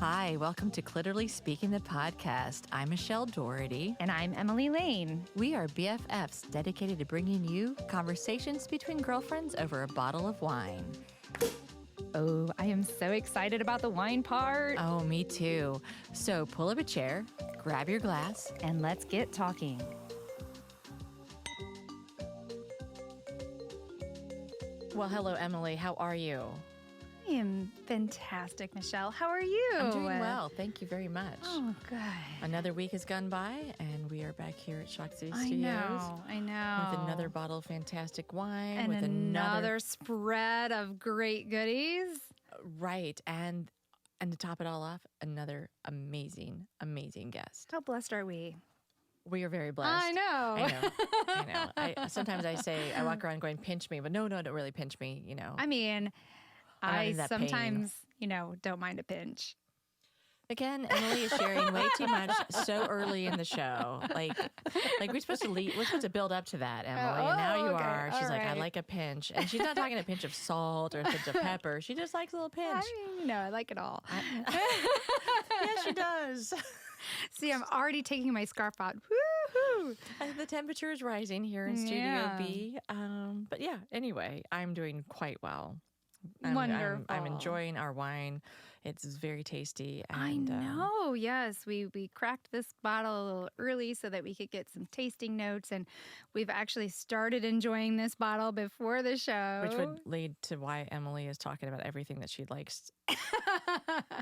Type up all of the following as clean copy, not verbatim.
Hi, welcome to Clitorally Speaking, the podcast. I'm Michelle Doherty. And I'm Emily Lane. We are BFFs dedicated to bringing you conversations between girlfriends over a bottle of wine. Oh, I am so excited about the wine part. Oh, me too. So pull up a chair, grab your glass, and let's get talking. Well, hello, Emily. How are you? I am fantastic, Michelle. How are you? I'm doing well. Thank you very much. Oh, good. Another week has gone by, and we are back here at Shock City Studios. I know. With another bottle of fantastic wine. And with another spread of great goodies. Right. And to top it all off, another amazing, amazing guest. How blessed are we? We are very blessed. I know. Sometimes I say, I walk around going, pinch me, but no, don't really pinch me, you know. I mean, I sometimes, pain. Don't mind a pinch. Again, Emily is sharing way too much so early in the show. Like we're supposed to build up to that, Emily. And now you are. She's like, I like a pinch. And she's not talking a pinch of salt or a pinch of pepper. She just likes a little pinch. I mean, I like it all. Yes, she does. See, I'm already taking my scarf out. Woohoo! The temperature is rising here in Studio B. But yeah, anyway, I'm doing quite well. Wonderful. I'm enjoying our wine. It's very tasty. And, I know. Yes, we cracked this bottle a little early so that we could get some tasting notes, and we've actually started enjoying this bottle before the show, which would lead to why Emily is talking about everything that she likes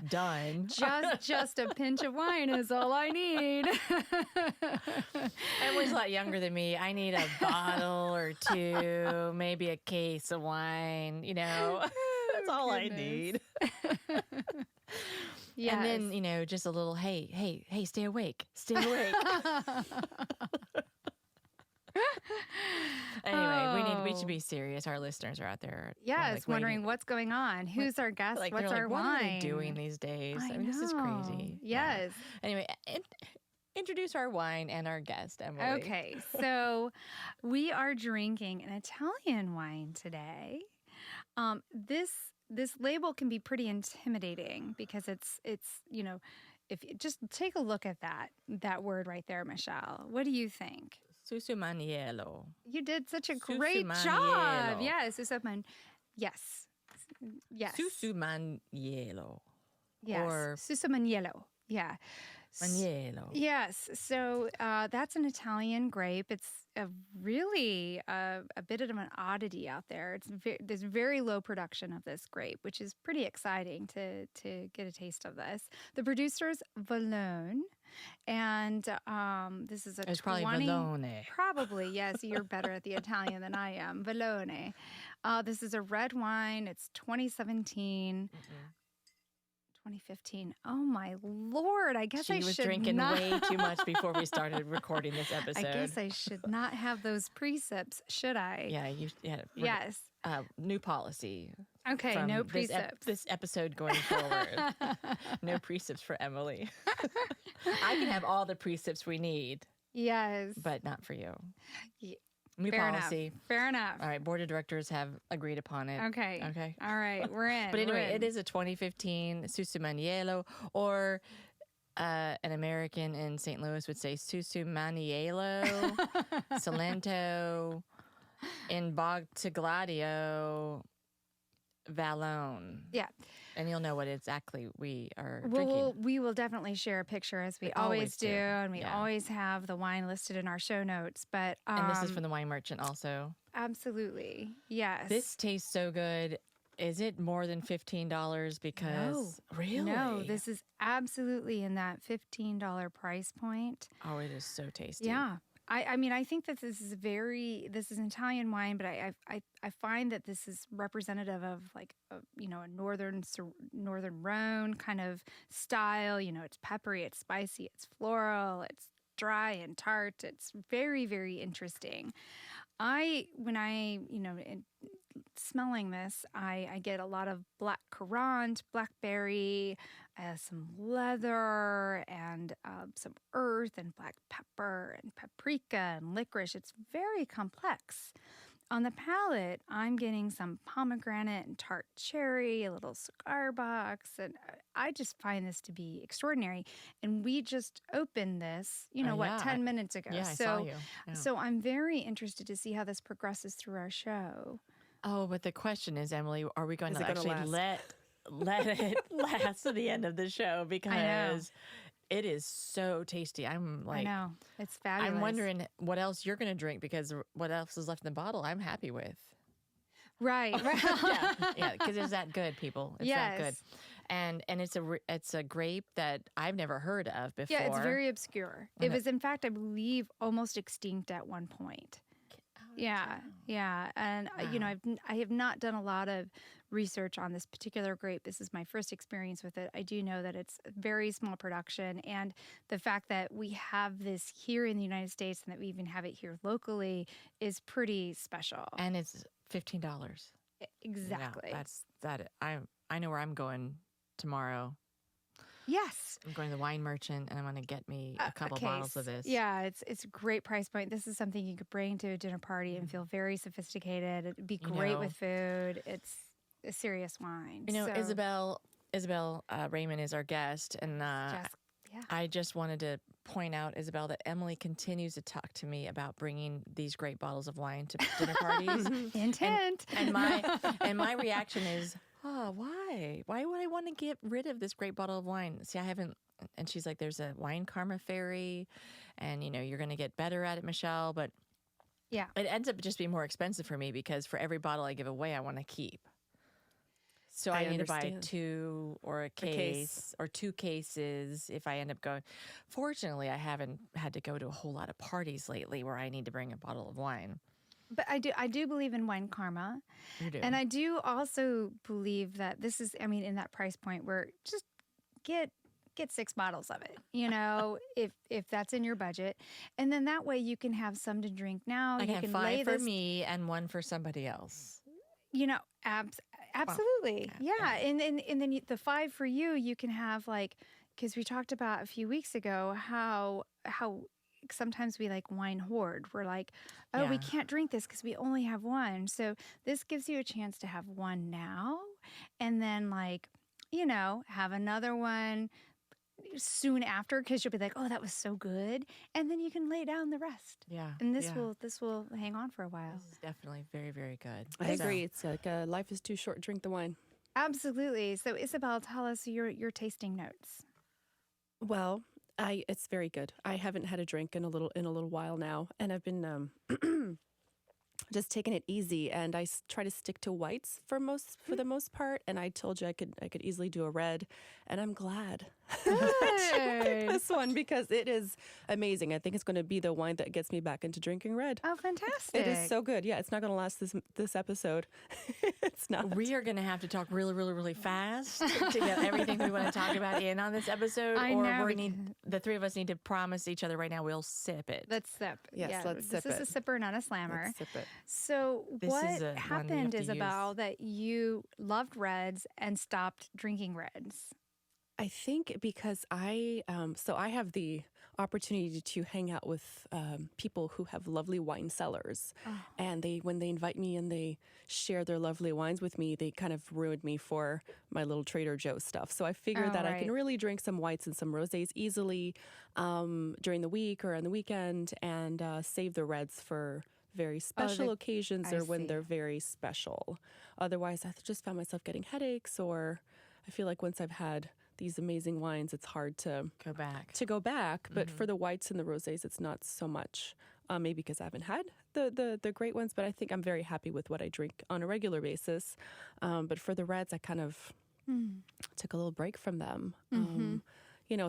done. Just a pinch of wine is all I need. Emily's a lot younger than me. I need a bottle or two, maybe a case of wine, That's all I need. Yes. And then, just a little, hey, stay awake. Stay awake. Anyway, we should be serious. Our listeners are out there. Yes, wondering what's going on. Who's our guest? What's our wine? What are they doing these days? I mean, this is crazy. Yes. Yeah. Anyway, introduce our wine and our guest, Emily. Okay, so we are drinking an Italian wine today. This label can be pretty intimidating because it's if you just take a look at that word right there, Michelle. What do you think? Susumaniello. You did such a great job. Yes, Yes. Susumaniello. Yes. Or Susumaniello. Yeah. Maniello. Yes. So that's an Italian grape. It's really a bit of an oddity out there. There's very low production of this grape, which is pretty exciting to get a taste of this. The producer's Valone, and this is a It's probably Valone. Probably, yes. You're better at the Italian than I am. Valone. This is a red wine. It's 2017. 2015. Oh my Lord! I guess I should not. She was drinking way too much before we started recording this episode. I guess I should not have those precepts, should I? Yeah, yes. New policy. Okay, no precepts. This episode going forward, no precepts for Emily. I can have all the precepts we need. Yes, but not for you. Yeah. New policy. Fair enough. All right, board of directors have agreed upon it. Okay. All right, we're in. But anyway, it is a 2015 Susumaniello, or an American in St. Louis would say Susumaniello, Salento, in Bogtagladio, Valone. Yeah. And you'll know what exactly we are drinking. We will definitely share a picture as we always do. And we always have the wine listed in our show notes. But and this is from the wine merchant also. Absolutely. Yes. This tastes so good. Is it more than $15? Because really? No, this is absolutely in that $15 price point. Oh, it is so tasty. Yeah. I mean, I think that this is an Italian wine, but I find that this is representative of like a northern Rhone kind of style. It's peppery, it's spicy, it's floral, it's dry and tart. It's very, very interesting. Smelling this, I get a lot of black currant, blackberry, some leather, and some earth, and black pepper, and paprika, and licorice. It's very complex. on the palate, I'm getting some pomegranate and tart cherry, a little cigar box, and I just find this to be extraordinary. And we just opened this, 10 minutes ago. Yeah, I saw you. Yeah. So I'm very interested to see how this progresses through our show. Oh, but the question is, Emily, are we going to actually last? let it last to the end of the show? Because it is so tasty. I'm like, I know. It's fabulous. I'm wondering what else you're going to drink, because what else is left in the bottle, I'm happy with. Right. Yeah, because it's that good, people. It's that good. And it's a grape that I've never heard of before. Yeah, it's very obscure. It was, in fact, I believe, almost extinct at one point. Yeah. And, I have not done a lot of research on this particular grape. This is my first experience with it. I do know that it's a very small production. And the fact that we have this here in the United States and that we even have it here locally is pretty special. And it's $15. Exactly. Yeah, that's that. I know where I'm going tomorrow. Yes. I'm going to the wine merchant, and I'm going to get me a couple bottles of this. Yeah, it's a great price point. This is something you could bring to a dinner party and feel very sophisticated. It'd be great with food. It's a serious wine. Isabelle Raymond is our guest, and I just wanted to point out, Isabelle, that Emily continues to talk to me about bringing these great bottles of wine to dinner parties. Intent. And my reaction is, oh, why? Why would I want to get rid of this great bottle of wine? See, I haven't. And she's like, there's a wine karma fairy, and you're going to get better at it, Michelle. But yeah, it ends up just being more expensive for me, because for every bottle I give away, I want to keep. So I need to buy two or a case or two cases if I end up going. Fortunately, I haven't had to go to a whole lot of parties lately where I need to bring a bottle of wine. But I do believe in wine karma. You do. And I do also believe that this is, in that price point where just get 6 bottles of it, if that's in your budget. And then that way you can have some to drink now. I you can have 5 for me and 1 for somebody else. Absolutely. Well, yeah. And then the 5 for you can have, like, because we talked about a few weeks ago how sometimes we like wine hoard. We're like, we can't drink this because we only have 1. So this gives you a chance to have 1 now, and then, like, have another one soon after, because you'll be like, oh, that was so good, and then you can lay down the rest. Yeah. And this will hang on for a while. This is definitely very, very good. I agree. It's like life is too short. Drink the wine. Absolutely. So Isabelle, tell us your tasting notes. Well, it's very good. I haven't had a drink in a little while now, and I've been just taking it easy. And I try to stick to whites for the most part. And I told you I could easily do a red, and I'm glad that you picked this one, because it is amazing. I think it's going to be the wine that gets me back into drinking red. Oh, fantastic! It is so good. Yeah, it's not going to last this episode. It's not. We are going to have to talk really, really, really fast to get everything we want to talk about in on this episode. The 3 of us need to promise each other right now we'll sip it. Let's sip. Yes, let's sip it. This is a sipper, not a slammer. Let's sip it. So what happened, Isabelle, that you loved reds and stopped drinking reds? I think because I have the opportunity to hang out with people who have lovely wine cellars, and when they invite me and they share their lovely wines with me, they kind of ruined me for my little Trader Joe stuff. So I figured that I can really drink some whites and some rosés easily during the week or on the weekend, and save the reds for very special occasions or when they're very special. Otherwise, I just found myself getting headaches, or I feel like once I've had these amazing wines, it's hard to go back. But for the whites and the rosés, it's not so much. Maybe because I haven't had the great ones, but I think I'm very happy with what I drink on a regular basis. But for the reds, I kind of took a little break from them.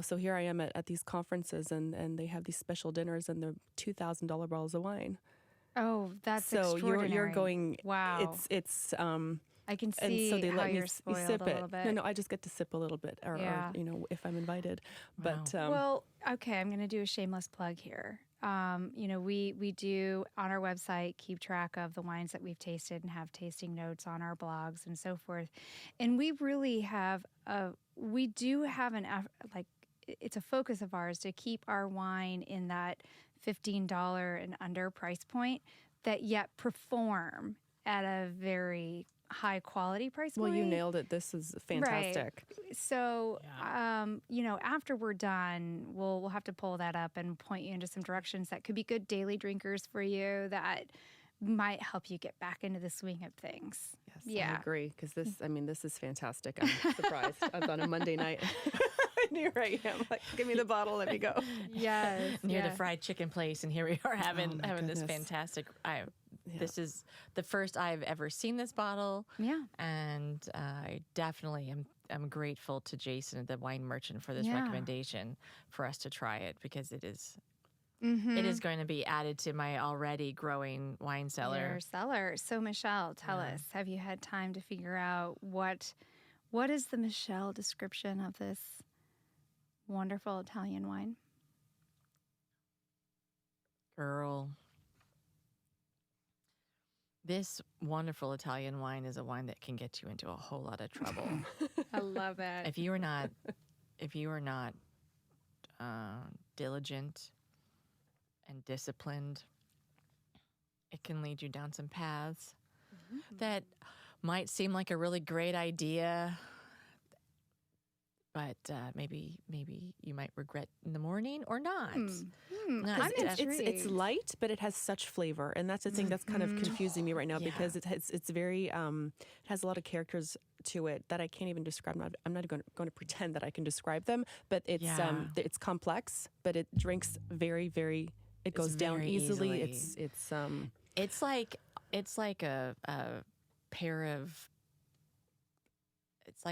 So here I am at these conferences, and they have these special dinners, and they're $2,000 bottles of wine. Oh, that's extraordinary. So you're going. Wow. It's. I can see and so they how let you're me spoiled sip a it. little bit. No, I just get to sip a little bit, or if I'm invited. Wow. But well, okay, I'm going to do a shameless plug here. We do on our website keep track of the wines that we've tasted and have tasting notes on our blogs and so forth. And we really have it's a focus of ours to keep our wine in that $15 and under price point. that yet perform at a very high quality price point. Well, you nailed it. This is fantastic. Right. So, after we're done, we'll have to pull that up and point you into some directions that could be good daily drinkers for you that might help you get back into the swing of things. Yes, I agree. Because this is fantastic. I'm surprised. I was on a Monday night. And here I am. Like, give me the bottle. Let me go. Yes. Near the fried chicken place, and here we are having this fantastic. This is the first I've ever seen this bottle. Yeah. And I definitely am grateful to Jason, the wine merchant, for this recommendation for us to try it, because it is going to be added to my already growing wine cellar. Your cellar. So Michelle, tell us, have you had time to figure out what is the Michelle description of this wonderful Italian wine? Girl. This wonderful Italian wine is a wine that can get you into a whole lot of trouble. I love it. If you are not diligent and disciplined, it can lead you down some paths that might seem like a really great idea, but maybe you might regret in the morning or not. It's light, but it has such flavor, and that's the thing that's kind of confusing me right now, because it's very it has a lot of characters to it that I can't even describe. I'm not going to pretend that I can describe them, but it's complex, but it drinks very, very. It goes down easily. It's like a pair of. It's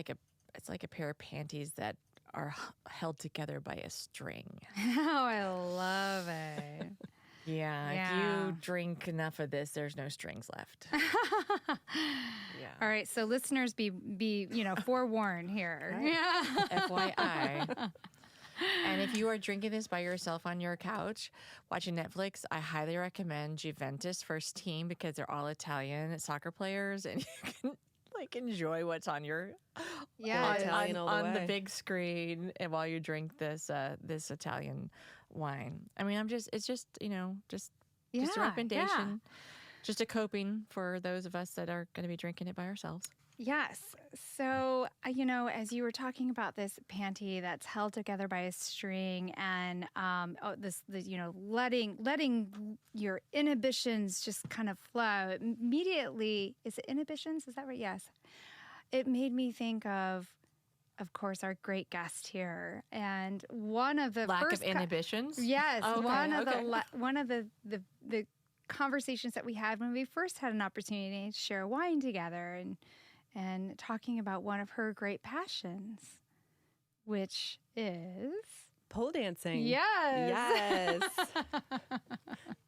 like a pair of panties that are held together by a string. Oh, I love it. Yeah, if you drink enough of this, there's no strings left. All right, so listeners, be forewarned here. Yeah. FYI. And if you are drinking this by yourself on your couch, watching Netflix, I highly recommend Juventus First Team, because they're all Italian soccer players, and you can enjoy what's on your on the big screen, and while you drink this Italian wine. I mean, it's just a recommendation, just a coping for those of us that are going to be drinking it by ourselves. Yes. So, as you were talking about this panty that's held together by a string, and letting your inhibitions just kind of flow immediately. Is it inhibitions? Is that right? Yes. It made me think of course, our great guest here, and one of the lack of inhibitions. Yes. One of the conversations that we had when we first had an opportunity to share wine together, and talking about one of her great passions, which is pole dancing. Yes.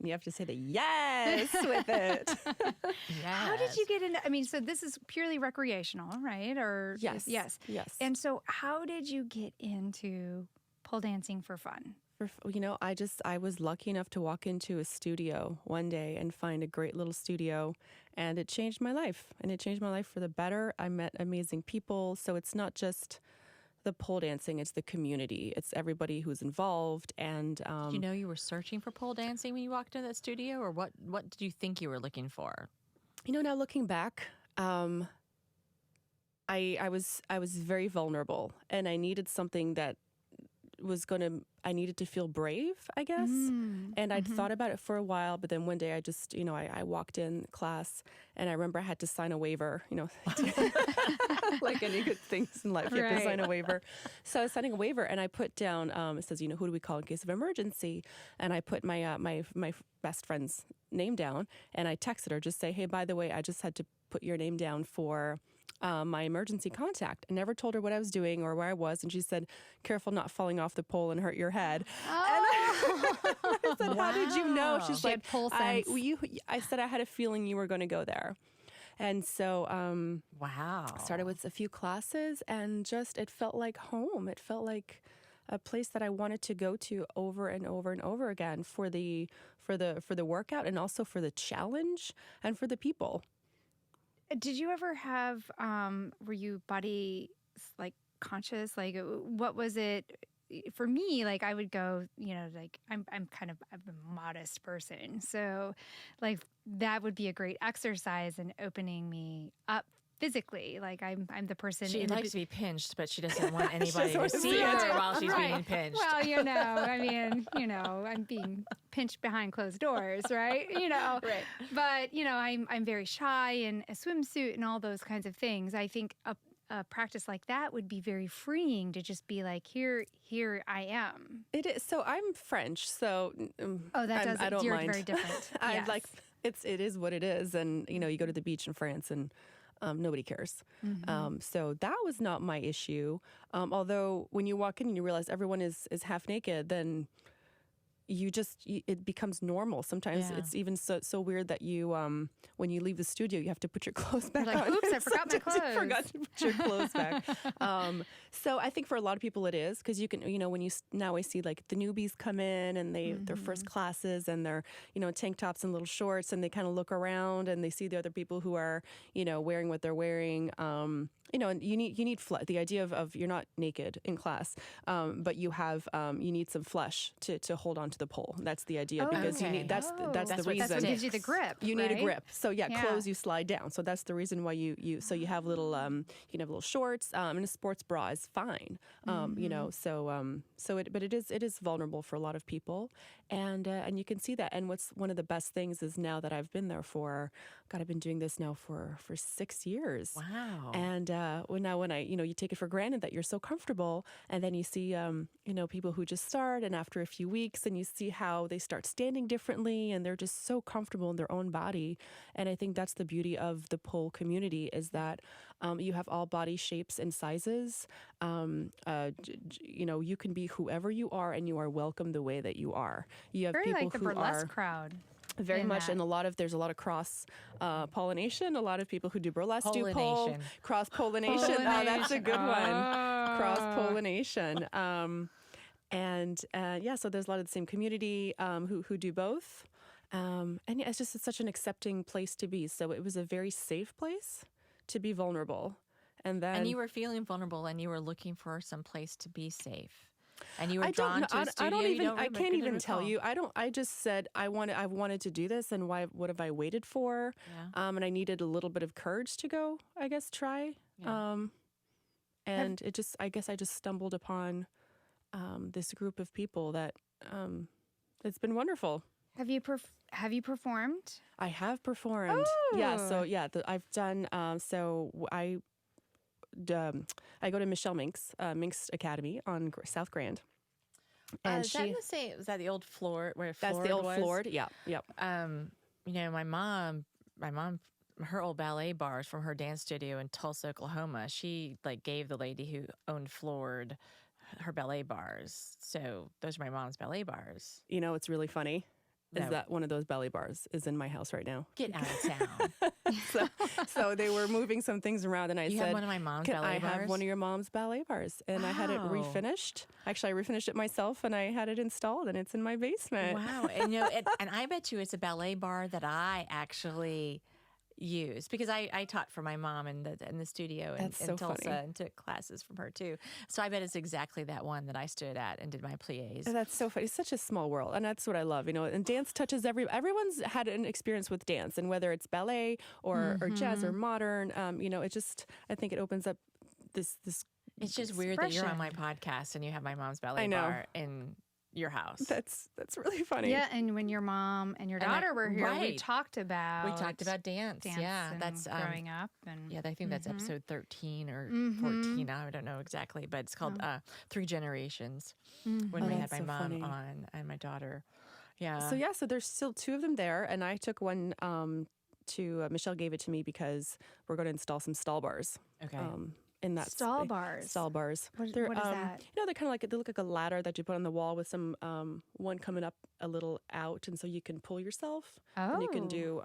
You have to say the yes with it. Yes. How did you get into? I mean, so this is purely recreational, right? Or yes. And so, how did you get into pole dancing for fun? I was lucky enough to walk into a studio one day and find a great little studio, and it changed my life. And it changed my life for the better. I met amazing people. So it's not just the pole dancing, it's the community. It's everybody who's involved. And you were searching for pole dancing when you walked into that studio, or what did you think you were looking for? Now looking back, I was very vulnerable, and I needed something that I needed to feel brave, I guess. And I'd thought about it for a while, but then one day I just, I walked in class, and I remember I had to sign a waiver, like any good things in life, you have to sign a waiver. So I was signing a waiver, and I put down, it says, who do we call in case of emergency? And I put my best friend's name down, and I texted her, just say, hey, by the way, I just had to put your name down for my emergency contact. I never told her what I was doing or where I was, and she said, careful not falling off the pole and hurt your head. Oh. And I said, how did you know? She's like, pole sense. I said I had a feeling you were going to go there. And so started with a few classes, and just it felt like home. It felt like a place that I wanted to go to over and over and over again for the workout, and also for the challenge, and for the people. Did you ever have, were you body conscious? Like, what was it? for me, like I would go, like I'm a modest person. So like that would be a great exercise in opening me up physically. Like I'm the person She in likes to be pinched, but she doesn't want anybody to doesn't see see her it. while she's being pinched. Well, I mean, I'm being pinched behind closed doors, right? Right. But I'm very shy in a swimsuit and all those kinds of things. I think a practice like that would be very freeing to just be like, here I am. It is. So I'm French, so I don't you're mind. very different. I Yes. like it is what it is, and you go to the beach in France and nobody cares. So that was not my issue. Although when you walk in and you realize everyone is half naked, then it becomes normal. Sometimes it's even so weird that you when you leave the studio, you have to put your clothes back You're like, on. oops, I forgot my Sometimes clothes. You forgot to put your clothes back. So I think for a lot of people it is, because you can, when you now I see like the newbies come in and their first classes and they're, tank tops and little shorts, and they kind of look around and they see the other people who are, wearing what they're wearing. And you need the idea of you're not naked in class, but you have you need some flesh to hold on to the pole. That's the idea, because you need that's the That's reason. what gives you the grip. You need a right? grip. So clothes you slide down. So that's the reason why you have little you can have little shorts, and a sports bra is fine. But it is vulnerable for a lot of people, and you can see that. And what's one of the best things is, now that I've been there I've been doing this now for 6 years. Wow. And when I you take it for granted that you're so comfortable, and then you see people who just start, and after a few weeks, and you see how they start standing differently, and they're just so comfortable in their own body. And I think that's the beauty of the pole community, is that you have all body shapes and sizes. You can be whoever you are, and you are welcome the way that you are. You have Very people like the who burlesque are crowd. very in much, that. and there's a lot of cross pollination. A lot of people who do burlesque do pole, Pollination. cross pollination. Oh, that's a good one. Cross pollination. So there's a lot of the same community who do both. It's such an accepting place to be. So it was a very safe place to be vulnerable. And you were feeling vulnerable, and you were looking for some place to be safe. And you were drawn to a studio. I can't even tell you. I just said I wanted to do this, and what have I waited for? Yeah. And I needed a little bit of courage to go, I guess, try. Yeah. I guess I just stumbled upon this group of people that it's been wonderful. Have you performed? I have performed. Oh. Yeah. So I've done. I go to Michelle Minx Academy on South Grand. And is that in the same? Was that the old floor where that's Floored the old was? Floored? Yeah. Yep. My mom, her old ballet bars from her dance studio in Tulsa, Oklahoma. She gave the lady who owned Floored her ballet bars. So those are my mom's ballet bars. It's really funny. Is No. that one of those ballet bars is in my house right now? Get out of town. So they were moving some things around, and I You said, have one of my mom's "Can ballet I bars? have one of your mom's ballet bars?" And I had it Wow. refinished. Actually, I refinished it myself, and I had it installed, and it's in my basement. Wow. And and I bet you it's a ballet bar that I actually use, because I taught for my mom in the studio in That's so Tulsa, funny. and took classes from her too. So I bet it's exactly that one that I stood at and did my pliés. That's so funny. It's such a small world, and that's what I love. And dance touches everyone's had an experience with dance, and whether it's ballet or jazz or modern, I think it opens up this. It's just weird that you're on my expression. podcast and you have my mom's ballet I know. bar in your house. That's really funny. Yeah, and when your mom and your And daughter were here, we right. talked about dance. Yeah, and that's growing up, and yeah, I think that's episode 13 or 14. I don't know exactly, but it's called 3 Generations. When we had that's my so mom funny. on and my daughter. Yeah. So there's still 2 of them there, and I took one to Michelle gave it to me because we're going to install some stall bars. Okay. In that Stall bars. Stall bars. What is They're, that? they're kind of they look like a ladder that you put on the wall with some one coming up a little out, and so you can pull yourself. Oh. And you can do,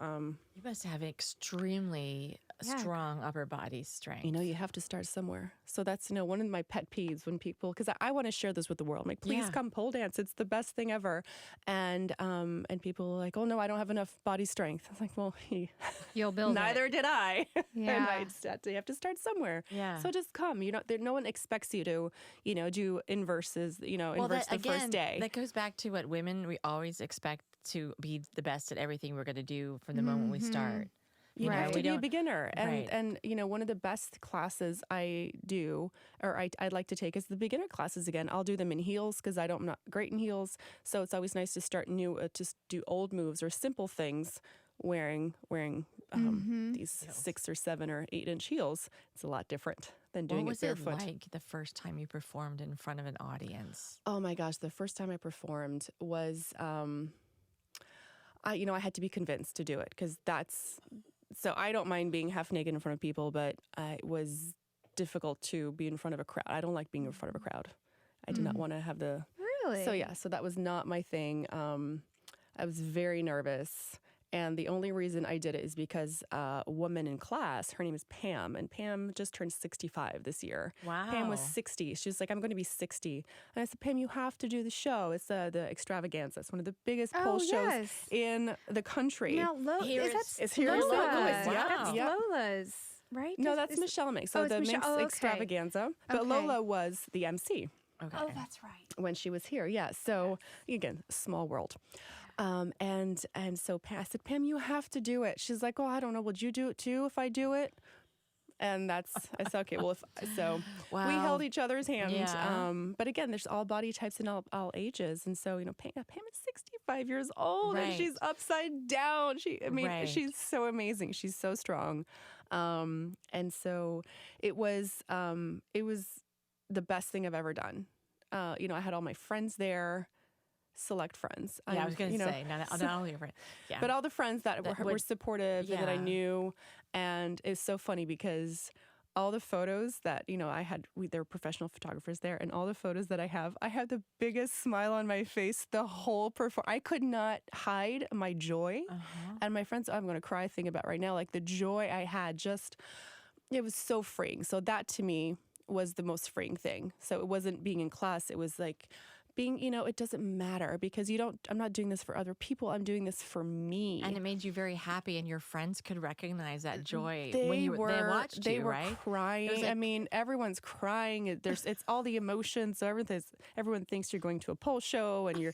You must have extremely strong upper body strength. you have to start somewhere. So that's, one of my pet peeves when people, because I want to share this with the world. I'm like, please come pole dance. It's the best thing ever. And people are like, oh no, I don't have enough body strength. I was like, well, you'll build neither it. did I. Yeah. And you have to start somewhere. Yeah. So just come. No one expects you to, do inverses, inverse the first day. That goes back to what women, we always expect to be the best at everything we're going to do from the moment we start. You have to be a beginner. Right. And one of the best classes I do, or I'd like to take, is the beginner classes again. I'll do them in heels because I'm not great in heels. So it's always nice to start new, just do old moves or simple things wearing these 6 or 7 or 8-inch heels. It's a lot different than doing it barefoot. What was it like the first time you performed in front of an audience? Oh my gosh, the first time I performed was, I had to be convinced to do it because so I don't mind being half naked in front of people, but it was difficult to be in front of a crowd. I don't like being in front of a crowd. I did not want to have the... Really? So that was not my thing. I was very nervous. And the only reason I did it is because a woman in class, her name is Pam, and Pam just turned 65 this year. Wow. Pam was 60. She was like, I'm going to be 60. And I said, Pam, you have to do the show. It's the Extravaganza. It's one of the biggest pole shows in the country. Now, it's here in St. Louis. Wow. Yep. Lola's, right? No, that's Michelle Mink. So the Mink's Extravaganza. But Lola was the MC. Okay. Oh, that's right. When she was here, yeah. So again, small world. And so I said, Pam, you have to do it. She's like, oh, I don't know. Would you do it too if I do it? And I said, okay, well, we held each other's hand. Yeah. But again, there's all body types and all ages. And so, Pam is 65 years old and she's upside down. She's so amazing. She's so strong. And so it was the best thing I've ever done. I had all my friends there. Select friends. I was going to say, not only your friends. Yeah. But all the friends that were supportive and that I knew. And it's so funny because all the photos that, I had, there were professional photographers there, and all the photos that I have the biggest smile on my face the whole I could not hide my joy. And my friends, I'm going to cry thinking about right now, like the joy I had, it was so freeing. So that to me was the most freeing thing. So it wasn't being in class. It was like being, it doesn't matter because I'm not doing this for other people. I'm doing this for me. And it made you very happy, and your friends could recognize that joy they when they watched you, were right? Crying. Everyone's crying. It's all the emotions. So everyone thinks you're going to a pole show and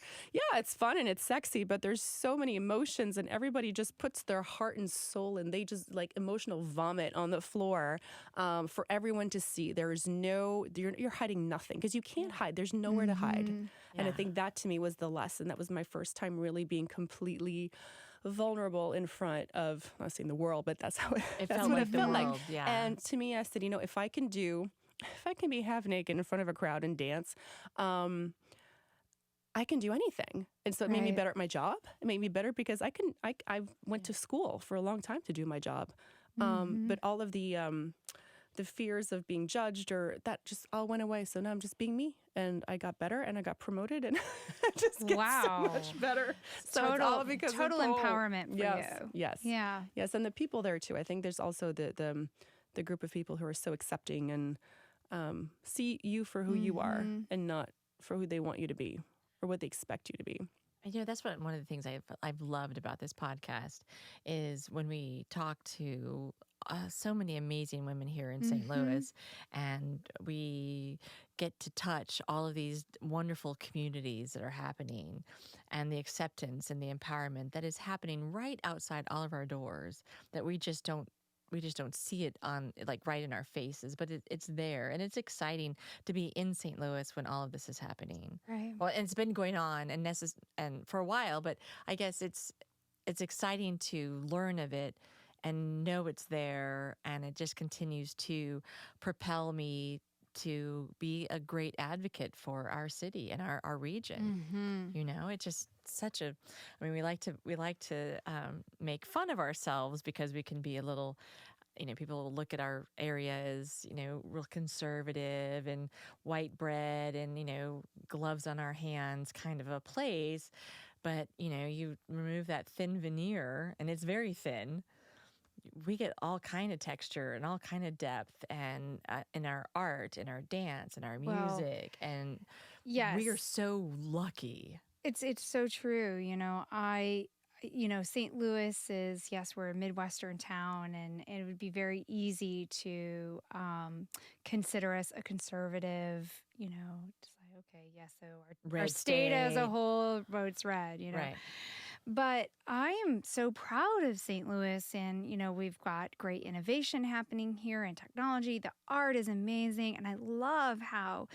it's fun and it's sexy, but there's so many emotions and everybody just puts their heart and soul and they just like emotional vomit on the floor for everyone to see. You're hiding nothing because you can't hide. There's nowhere to hide. And I think that to me was the lesson. That was my first time really being completely vulnerable in front of, I'm not saying the world, but that's how it felt like. Yeah. And to me, I said, if I can be half naked in front of a crowd and dance, I can do anything. And so it made me better at my job. It made me better because I went to school for a long time to do my job. But all of the fears of being judged or that just all went away. So now I'm just being me, and I got better and I got promoted and I just get so much better. So it's all because total empowerment for you. Yes. Yeah. Yes. And the people there too. I think there's also the group of people who are so accepting and see you for who you are and not for who they want you to be or what they expect you to be. That's one of the things I've loved about this podcast is when we talk to so many amazing women here in St. Louis, and we get to touch all of these wonderful communities that are happening, and the acceptance and the empowerment that is happening right outside all of our doors that we just don't see it on right in our faces, but it's there, and it's exciting to be in St. Louis when all of this is happening. Right. Well, and it's been going on and for a while, but I guess it's exciting to learn of it and know it's there, and it just continues to propel me to be a great advocate for our city and our region. It's just such a, we like to make fun of ourselves because we can be a little, people will look at our area as, real conservative and white bread and, gloves on our hands kind of a place. But, you remove that thin veneer, and it's very thin. We get all kind of texture and all kind of depth, and in our art, in our dance, in our music, and yes, we are so lucky. It's so true. St. Louis is, yes, we're a Midwestern town, and it would be very easy to consider us a conservative. Just like, okay, yes, so our state as a whole votes red. Right. But I am so proud of St. Louis, and, we've got great innovation happening here in technology. The art is amazing, and I love how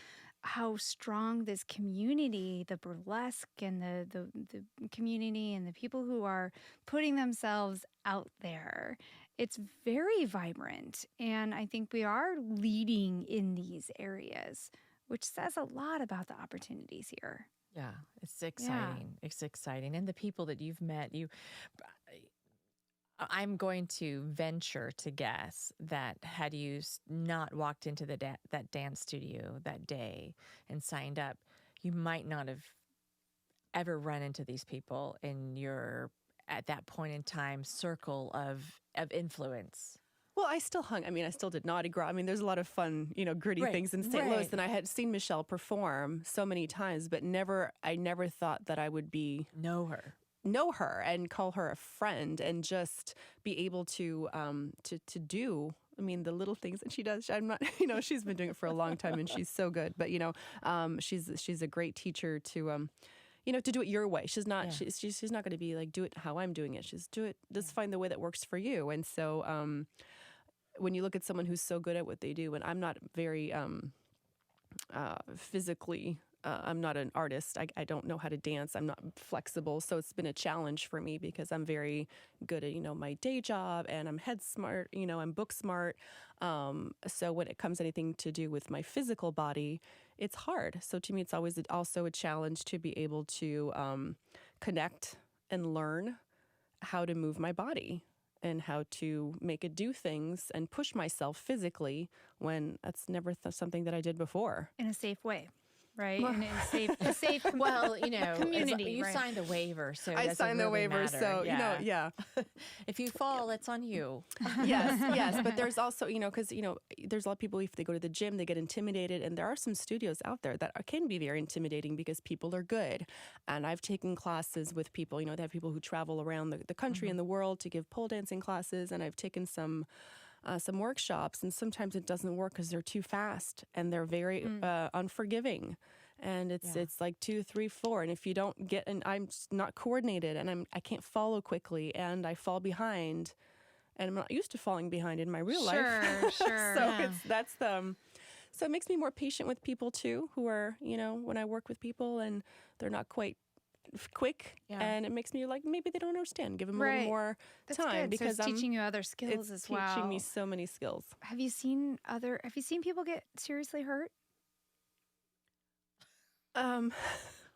strong this community, the burlesque and the community and the people who are putting themselves out there. It's very vibrant, and I think we are leading in these areas, which says a lot about the opportunities here. Yeah, it's exciting. Yeah. It's exciting. And the people that you've met, I'm going to venture to guess that had you not walked into that dance studio that day and signed up, you might not have ever run into these people in your, at that point in time, circle of influence. Well, I still did Naughty Gras. There's a lot of fun, gritty things in St. Louis. And I had seen Michelle perform so many times, but I never thought that I would know her and call her a friend and just be able to do, the little things that she does. I'm not, she's been doing it for a long time and she's so good, but she's a great teacher to do it your way. She's not, she's not going to be like, do it how I'm doing it. She's just find the way that works for you. And so, when you look at someone who's so good at what they do, and I'm not very physically, I'm not an artist. I don't know how to dance. I'm not flexible. So it's been a challenge for me because I'm very good at, my day job, and I'm head smart, I'm book smart. So when it comes to anything to do with my physical body, it's hard. So to me, it's always also a challenge to be able to connect and learn how to move my body and how to make it do things and push myself physically when that's never something that I did before. In a safe way. Right, and a safe community. You signed the waiver, so I signed the waiver, matter. so yeah. If you fall, it's on you. Yes, but there's also because there's a lot of people, if they go to the gym, they get intimidated, and there are some studios out there that can be very intimidating because people are good. And I've taken classes with people. They have people who travel around the country and the world to give pole dancing classes, and I've taken some workshops, and sometimes it doesn't work because they're too fast and they're very unforgiving, and it's like 2, 3, 4, and if you don't get, and I'm not coordinated, and I can't follow quickly, and I fall behind, and I'm not used to falling behind in my real life. Sure. So so it makes me more patient with people too, who are when I work with people and they're not quite quick, and it makes me like, maybe they don't understand. Give them a little more time. Good. Because it's teaching you other skills as well. It's teaching me so many skills. Have you seen people get seriously hurt?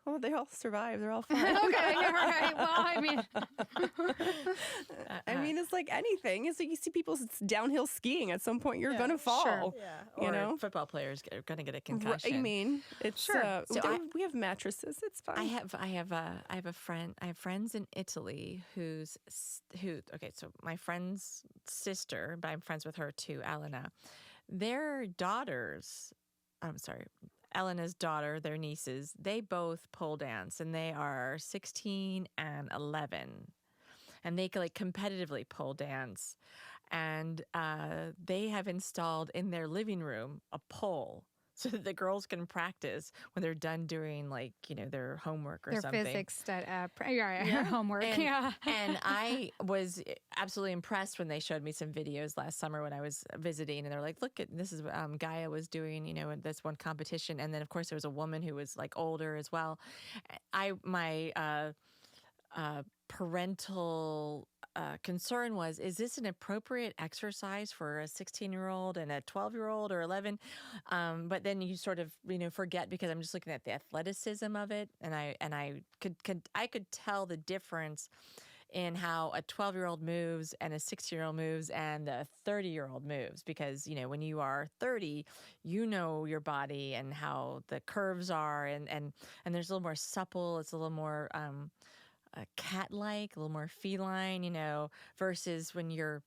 Well, they all survive. They're all fine. Okay, right. Well, it's like anything. It's like you see people downhill skiing. At some point, you're gonna fall. Sure. Yeah. Or football players are gonna get a concussion. It's sure. we have mattresses. It's fine. I have a friend. I have friends in Italy who. Okay, so my friend's sister, but I'm friends with her too, Elena. Their daughters. I'm sorry. Elena's daughter, their nieces, they both pole dance, and they are 16 and 11. And they competitively pole dance. And they have installed in their living room a pole so that the girls can practice when they're done doing their homework or something. Their physics homework. And I was absolutely impressed when they showed me some videos last summer when I was visiting, and they're like, "Look, this is Gaia was doing, in this one competition." And then of course there was a woman who was older as well. My parental concern was, is this an appropriate exercise for a 16-year-old and a 12-year-old or 11? But then you sort of, forget, because I'm just looking at the athleticism of it. And I could tell the difference in how a 12-year-old moves and a 16-year-old moves and a 30-year-old moves, because, when you are 30, your body and how the curves are, and there's a little more supple. It's a little more, cat-like, a little more feline, versus when you're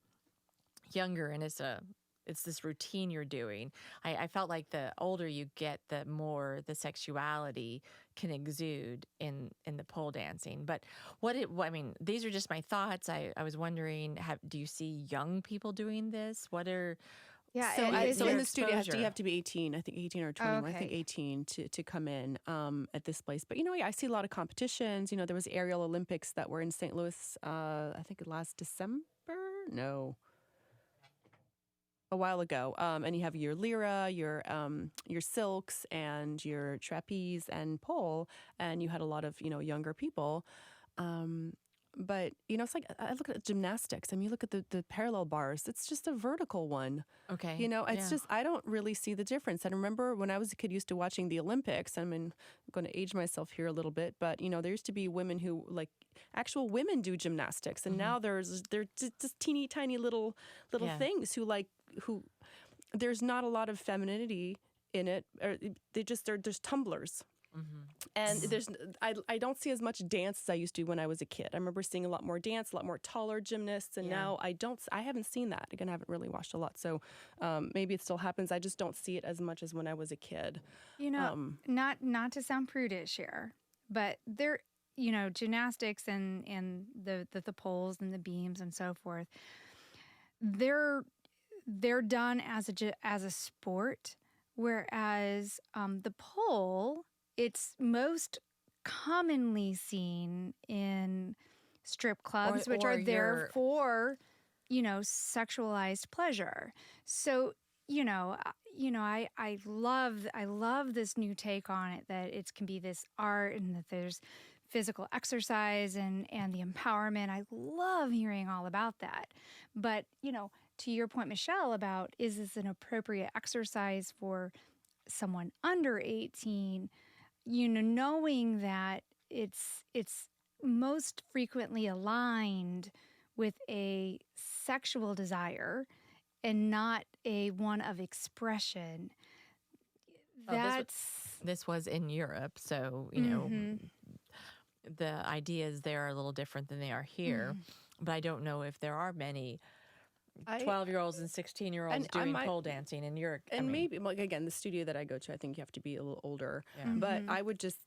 younger and it's this routine you're doing. I felt like the older you get, the more the sexuality can exude in the pole dancing. But these are just my thoughts. I was wondering, do you see young people doing this? What are so in the studio, exposure? you have to be 18, I think 18 or 21, I think Okay. 18 to come in at this place. But, I see a lot of competitions. There was aerial Olympics that were in St. Louis, I think last December? No. A while ago, and you have your lyra, your silks, and your trapeze and pole, and you had a lot of younger people. But it's like I look at gymnastics. I mean, you look at the parallel bars. It's just a vertical one. Okay. It's just I don't really see the difference. And I remember when I was a kid, used to watching the Olympics. I mean, I'm going to age myself here a little bit, but there used to be women who actual women do gymnastics, and now they're just teeny tiny little things who there's not a lot of femininity in it. Or there's tumblers. And I don't see as much dance as I used to when I was a kid. I remember seeing a lot more dance, a lot more taller gymnasts, and now I haven't seen that. Again, I haven't really watched a lot, so maybe it still happens. I just don't see it as much as when I was a kid. Not to sound prudish here, but there, gymnastics and the poles and the beams and so forth, they're done as a sport, whereas the pole, it's most commonly seen in strip clubs, which are there for, sexualized pleasure. So, I love this new take on it, that it can be this art and that there's physical exercise and the empowerment. I love hearing all about that. But, to your point, Michelle, about is this an appropriate exercise for someone under 18? Knowing that it's most frequently aligned with a sexual desire and not a one of expression. This was in Europe, so the ideas there are a little different than they are here. But I don't know if there are many 12-year-olds and 16-year-olds doing pole dancing in Europe. And maybe, again, the studio that I go to, I think you have to be a little older. Yeah. But I would just,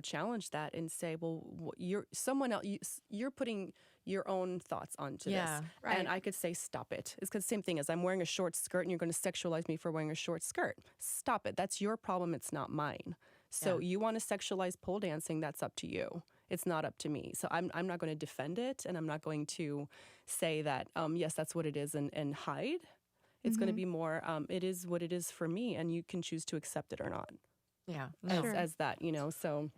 challenge that and say, well, you're someone else. You're putting your own thoughts onto this. Right. And I could say, stop it. It's the same thing as I'm wearing a short skirt and you're going to sexualize me for wearing a short skirt. Stop it. That's your problem. It's not mine. So you want to sexualize pole dancing, that's up to you. It's not up to me. So I'm not going to defend it, and I'm not going to say that, yes, that's what it is and hide. It's going to be more, it is what it is for me, and you can choose to accept it or not. Yeah. As that, so...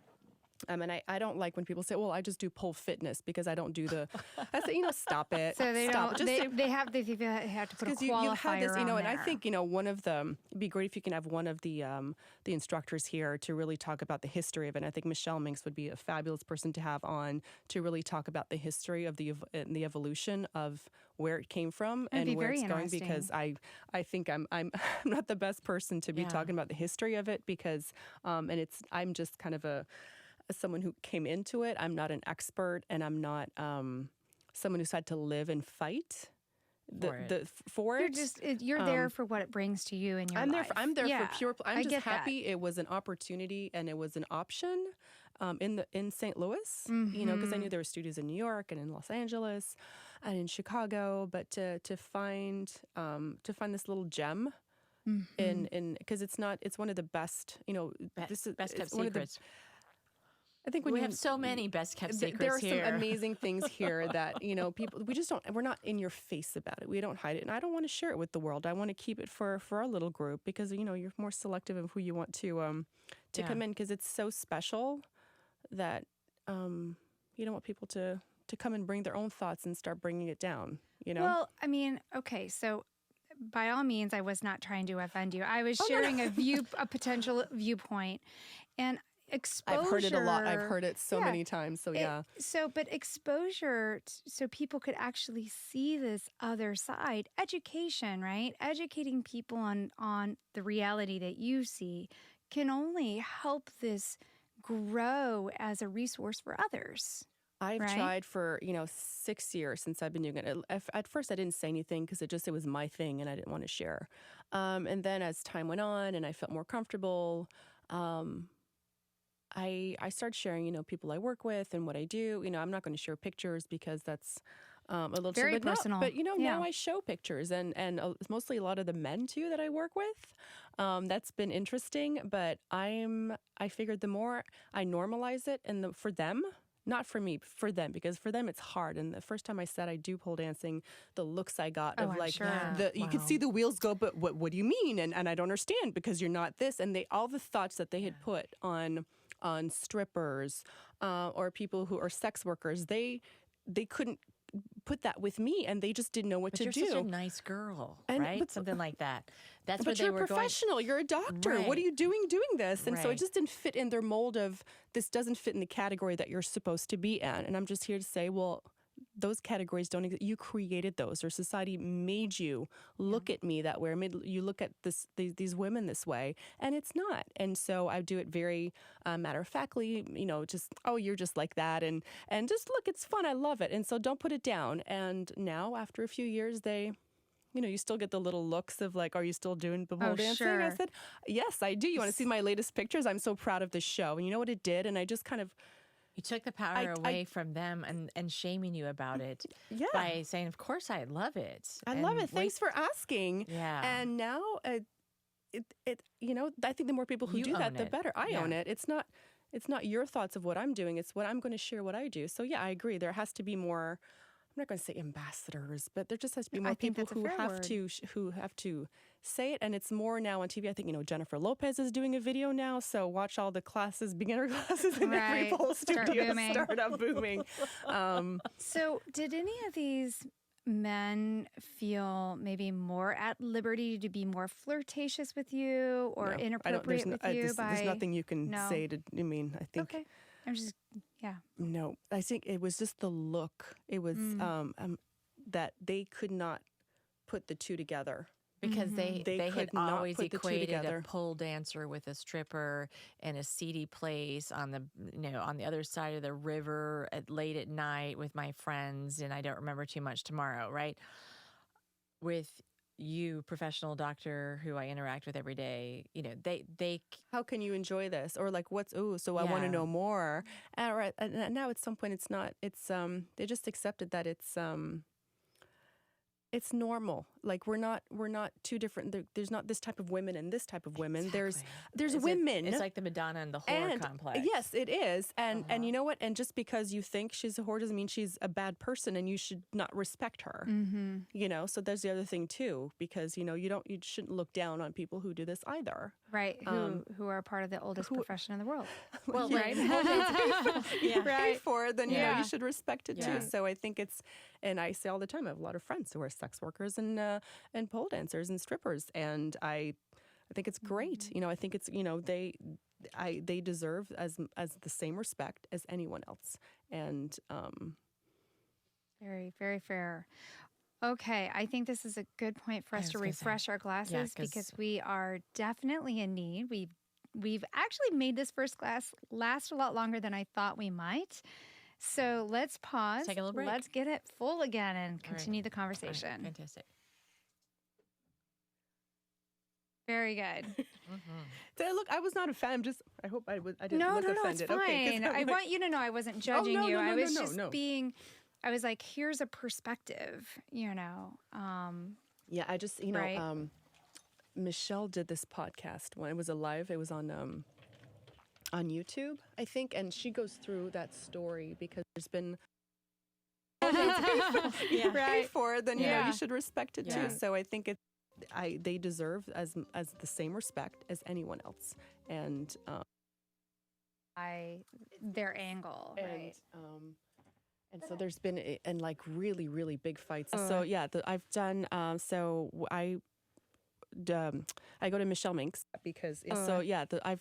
I don't like when people say, well, I just do pole fitness because I don't do the... I say, stop it. So they stop don't... it. They have to put a qualifier you have this, on and there. I think, one of the... It'd be great if you can have one of the instructors here to really talk about the history of it. And I think Michelle Minks would be a fabulous person to have on to really talk about the history of the evolution of where it came from and where it's going, because I think I'm not the best person to be talking about the history of it, because I'm just kind of as someone who came into it. I'm not an expert, and I'm not someone who's had to live and fight for it. You're there for what it brings to you in your life. I'm there for pure. I'm just happy that. It was an opportunity and it was an option in St. Louis. Because I knew there were studios in New York and in Los Angeles and in Chicago, but to find this little gem. Because it's one of the best. Best kept secrets. I think when we have so many best kept secrets there are here. some amazing things here that, people, we're not in your face about it. We don't hide it. And I don't want to share it with the world. I want to keep it for our little group, because, you're more selective of who you want to come in, because it's so special that you don't want people to come and bring their own thoughts and start bringing it down, Well, okay, so by all means, I was not trying to offend you. I was sharing a potential viewpoint, and exposure. I've heard it a lot. I've heard it so many times. So but exposure, so people could actually see this other side. Education, right? Educating people on the reality that you see can only help this grow as a resource for others. I've right? tried for, 6 years since I've been doing it. At first, I didn't say anything because it was my thing and I didn't want to share. And then as time went on and I felt more comfortable, I started sharing, people I work with and what I do. I'm not going to share pictures because that's a little Very too, but personal. But Yeah. now I show pictures and mostly a lot of the men too that I work with. That's been interesting. But I figured the more I normalize it, and for them. Not for me, for them, because for them it's hard. And the first time I said I do pole dancing, the looks I got of I'm like sure. you could see the wheels go, but what do you mean? And I don't understand because you're not this. And all the thoughts that they had put on strippers or people who are sex workers, they couldn't put that with me, and they just didn't know what But to you're do. such a nice girl, And- right? but- Something like that. That's But what they you're were a professional. You're a doctor. What Right. are you doing this? And so it Right. just didn't fit in their mold of this doesn't fit in the category that you're supposed to be in. And I'm just here to say, well, those categories don't exist. You created those, or society made you look at me that way, or made you look at these women this way, and it's not. And so I do it very matter of factly, just you're just like that, and just look, it's fun, I love it, and so don't put it down. And now after a few years, they. You still get the little looks of like, are you still doing the pole dancing? Sure. I said, yes, I do. You want to see my latest pictures? I'm so proud of this show. And you know what it did? And I just kind of, You took the power away from them and shaming you about it by saying, of course, I love it. I love it. Thanks for asking. Yeah. And now, I think the more people who You do that, own the it. better. I Yeah. own it. It's not your thoughts of what I'm doing. It's what I'm going to share what I do. So yeah, I agree. There has to be more. I'm not going to say ambassadors, but there just has to be more people who have to say it. And it's more now on TV. I think, Jennifer Lopez is doing a video now. So watch all the classes, beginner classes in every pole studio start up booming. So did any of these men feel maybe more at liberty to be more flirtatious with you or inappropriate with you? There's nothing you can say to, I think. Okay. I'm just, No, I think it was just the look. It was that they could not put the two together. Because they had could not always put the two equated together. a pole dancer with a stripper in a seedy place on the other side of the river late at night with my friends, and I don't remember too much tomorrow, right? With you, professional doctor who I interact with every day, they How can you enjoy this? Or like, so I want to know more. And now at some point it's not, they just accepted that it's normal. Like we're not two different. There's not this type of women and this type of women. Exactly. There's women. It's like the Madonna and the whore complex. Yes, it is. And you know what? And just because you think she's a whore doesn't mean she's a bad person, and you should not respect her. Mm-hmm. So there's the other thing too, because you shouldn't look down on people who do this either. Right. Who are part of the oldest profession in the world. Well, right. You pay for it, then you should respect it Yeah. too. So I think and I say all the time, I have a lot of friends who are sex workers and pole dancers and strippers, and I think it's great. I think it's they deserve as the same respect as anyone else, and Very, very fair. Okay, I think this is a good point for us to refresh our glasses because we are definitely in need. We've actually made this first class last a lot longer than I thought we might. So let's pause. Take a little break. Let's get it full again and continue the All right, conversation. fantastic. Very good. Look, I was not a fan. I hope I didn't No, look offended. it's fine. Okay, 'cause I want you to know I wasn't judging no, you. no, I no, was no, just no. being, I was like, here's a perspective, Yeah, I just Right. Michelle did this podcast when it was alive. It was on YouTube, I think, and she goes through that story because there's been you pay for it, then you should respect it Yeah. too. So I think they deserve as the same respect as anyone else, and their angle, right? And so there's been and like really really big fights. So yeah, I've done. So I go to Michelle Minks because I've.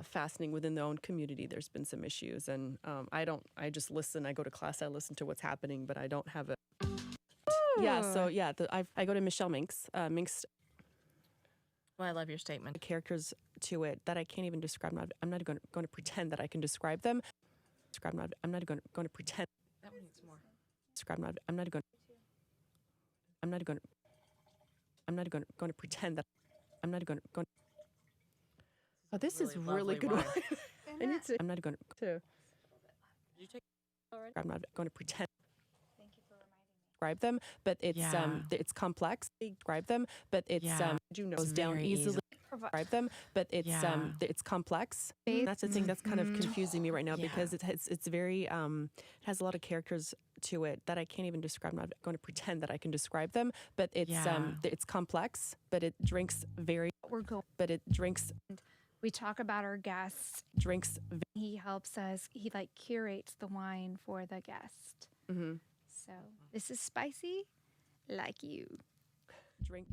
Fastening within their own community, there's been some issues, and I just listen. I go to class, I listen to what's happening, but I don't have a. Yeah, so yeah, I go to Michelle Minks. Minks Well, I love your statement. characters to it that I can't even describe. I'm not going to pretend that I can describe them. describe. I'm not going to pretend. That one needs more. Describe. I'm not going. I'm not going. I'm not going to pretend that. I'm not going to. Oh, this is really good wine. I need to. I'm not going to. Did you take already? I'm not going to pretend. Thank you for reminding me. Describe them, but it's complex. Describe them, but it's goes down easily. Describe them, but it's complex. That's the thing that's kind of confusing me right now because it's very it has a lot of characters to it that I can't even describe. I'm not going to pretend that I can describe them, but it's complex. But it drinks very. We're going. But it drinks. We talk about our guests. Drinks. He helps us. He like curates the wine for the guest. Mm-hmm. So this is spicy, like you. Drink.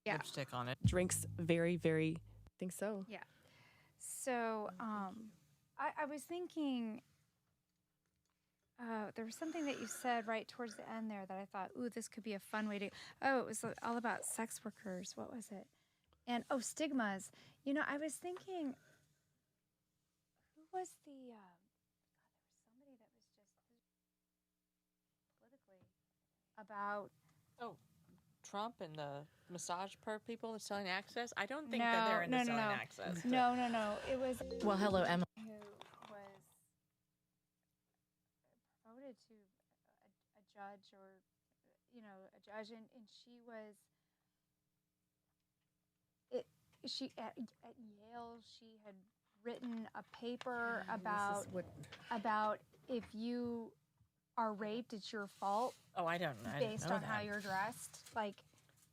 Yeah. Lipstick on it. Drinks very, very. I think so. Yeah. So I was thinking. There was something that you said right towards the end there that I thought, ooh, this could be a fun way to. Oh, it was all about sex workers. What was it? And stigmas. You know, I was thinking. Who was the? There was somebody that was just politically about. Oh, Trump and the massage people that's selling access. I don't think that they're into selling access. No. It was. Well, hello, Emma. Who was promoted to a judge or, a judge, and she was. She at Yale. She had written a paper about if you are raped, it's your fault. Oh, I don't know. Based on how you're dressed, like.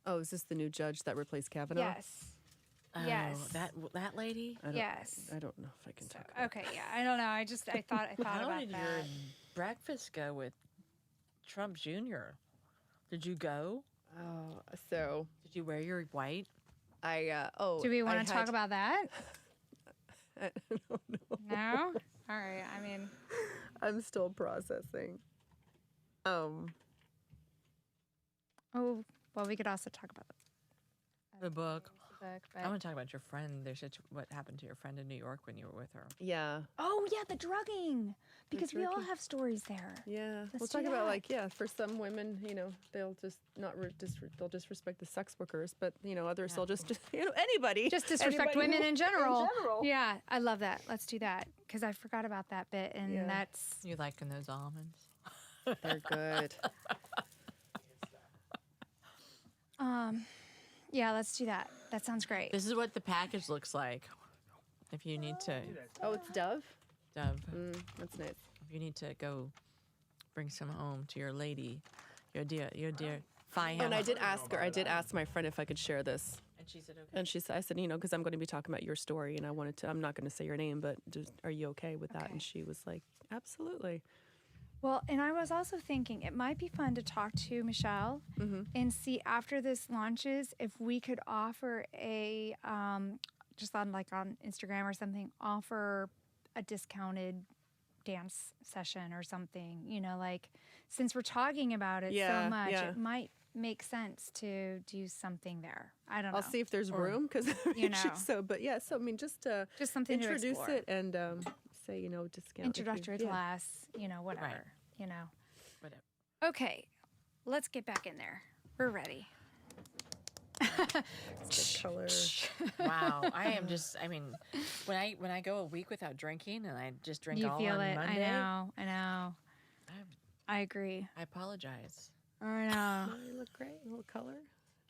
Oh, is this the new judge that replaced Kavanaugh? Yes. Oh, Yes. That lady. Yes. I don't know if I can talk about. Okay. Yeah. I don't know. I thought How about did that. your breakfast go with Trump Jr.? Did you go? Oh, so Did you wear your white? Do we want to talk about that? I don't know. No. All right. I mean, I'm still processing. oh, well, we could also talk about The book. the book, I but want to talk about your friend. What happened to your friend in New York when you were with her? Yeah. oh yeah, the drugging, because we all drugging. have stories there. Yeah. Let's We'll do talk about that. for some women, they'll just not they'll disrespect the sex workers, but others they'll just anybody. Just disrespect anybody women in general. In general. Yeah, I love that. Let's do that because I forgot about that bit, and Yeah. that's You liking those almonds? They're good. yeah. Let's do that. That sounds great. This is what the package looks like. If you need to, Oh, it's Dove. Dove, That's nice. if you need to go bring some home to your lady, your dear fine. And I did ask my friend if I could share this. And she said okay. And I said, because I'm going to be talking about your story, and I'm not going to say your name, but are you okay with that? Okay. And she was like, absolutely. Well, and I was also thinking it might be fun to talk to Michelle and see after this launches if we could offer a just on Instagram or something, offer a discounted dance session or something. Since we're talking about it so much, it might make sense to do something there. I don't know. I'll see if there's room because just something to introduce explore. it and say discount Introductory class, whatever. Right. Whatever. Okay, let's get back in there. We're ready. Good color. Wow, when I go a week without drinking and I just drink You all feel on it. Monday, I know. I agree. I apologize. I know. You look great. A little color.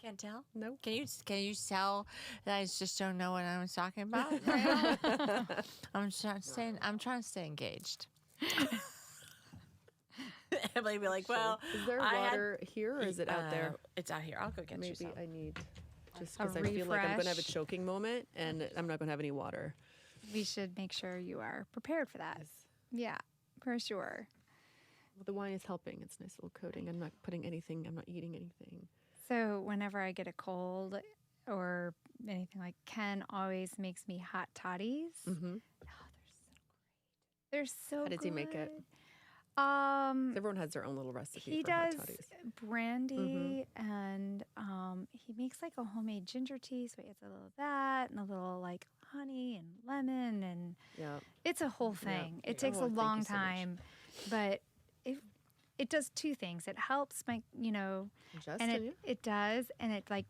Can't tell. No. Can you tell that I just don't know what I was talking about? Right now? I'm trying to stay engaged. Emily be like, well, is there water here or is it out there? It's out here. I'll go get you some. Maybe I need just A because I feel like I'm going to have a refresh. choking moment and I'm not going to have any water. We should make sure you are prepared for that. Yeah, for sure. Well, the wine is helping. It's a nice little coating. I'm not eating anything. So whenever I get a cold or anything Ken always makes me hot toddies. Mm-hmm. Oh, they're so great. How does he make it? Everyone has their own little recipe He for hot does toddies. brandy and he makes makes like a homemade ginger tea. So he adds a little of that and a little like honey and lemon, and it's a whole thing. It takes a long time, but it does two things. It helps my, and it does, and it like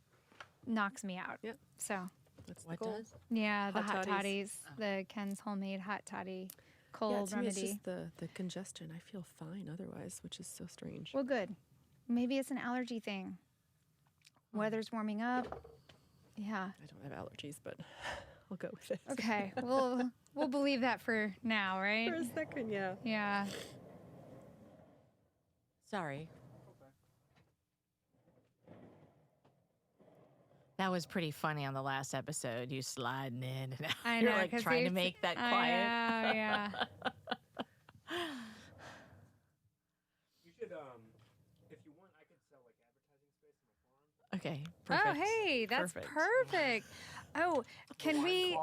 knocks me out. Yep. So that's what the goal. does? Yeah, the hot toddies. toddies, the Ken's homemade hot toddy cold to me remedy. it's just the congestion. I feel fine otherwise, which is so strange. Well, good. Maybe it's an allergy thing. Weather's warming up. Yeah. I don't have allergies, but I'll go with it. Okay. We'll believe that for now, right? For a second, yeah. Yeah. Sorry. That was pretty funny on the last episode. You sliding in and out. I You're know, like 'cause trying to they- make that I quiet. know, yeah. You should, if you want, I could sell like advertising space in the farm. Okay. Perfect. Oh, hey, that's perfect. Oh, can we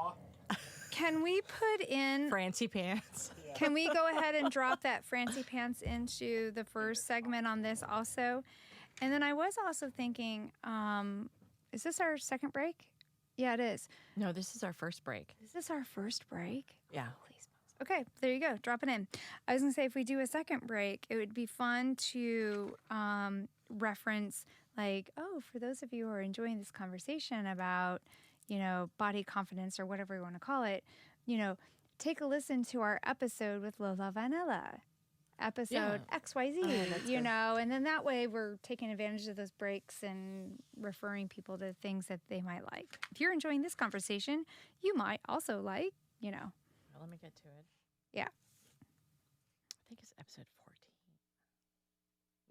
put in? Francie pants. Can we go ahead and drop that Francie Pants into the first segment on this also? And then I was also thinking, is this our second break? Yeah, it is. No, this is our first break. Is this our first break? Yeah. Holy smokes. Okay, there you go. Drop it in. I was going to say, if we do a second break, it would be fun to reference, like, oh, for those of you who are enjoying this conversation about, body confidence or whatever you want to call it, take a listen to our episode with Lola Vanilla. Episode XYZ, and then that way we're taking advantage of those breaks and referring people to things that they might like. If you're enjoying this conversation, you might also like, Well, let me get to it. Yeah. I think it's episode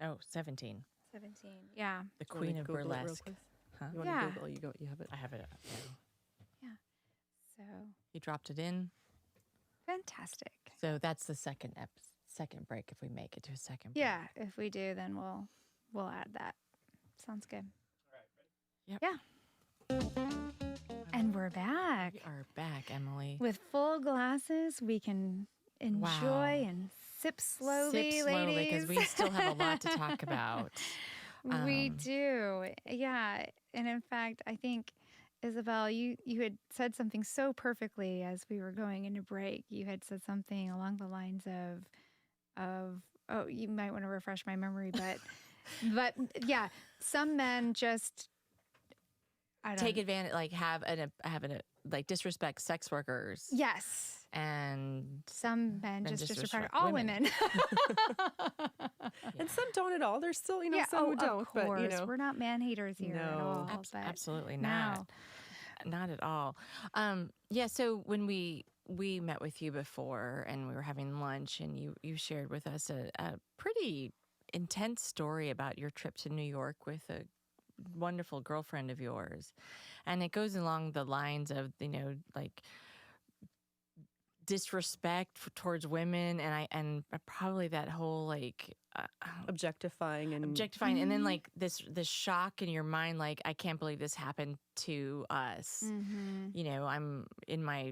14. No, 17. 17. Yeah. The You wanna Queen of Google it real Burlesque. quick? Huh? You want Yeah. to Google? You have it. I have it up now. So You dropped it in. fantastic. So that's the second break if we make it to a second break. Yeah. If we do, then we'll add that. Sounds good. Yep. Yeah. And we're back. We are back, Emily. With full glasses, we can enjoy Wow. and sip slowly, Sip slowly, ladies. because we still have a lot to talk about. We do. Yeah. And in fact, I think, Isabelle, you had said something so perfectly as we were going into break. You had said something along the lines of you might want to refresh my memory, but yeah, some men just Take advantage, like have like disrespect sex workers. Yes. And Some men Men just just disrespect disrespect all women. women. And some don't at all. There's still, some who don't. Of course. But, We're not man haters here at No. all. but absolutely no. not. Not at all. So when we met with you before and we were having lunch and you shared with us a pretty intense story about your trip to New York with a wonderful girlfriend of yours. And it goes along the lines of, like disrespect towards women and probably that whole like objectifying and and then like this shock in your mind, like I can't believe this happened to us. Mm-hmm.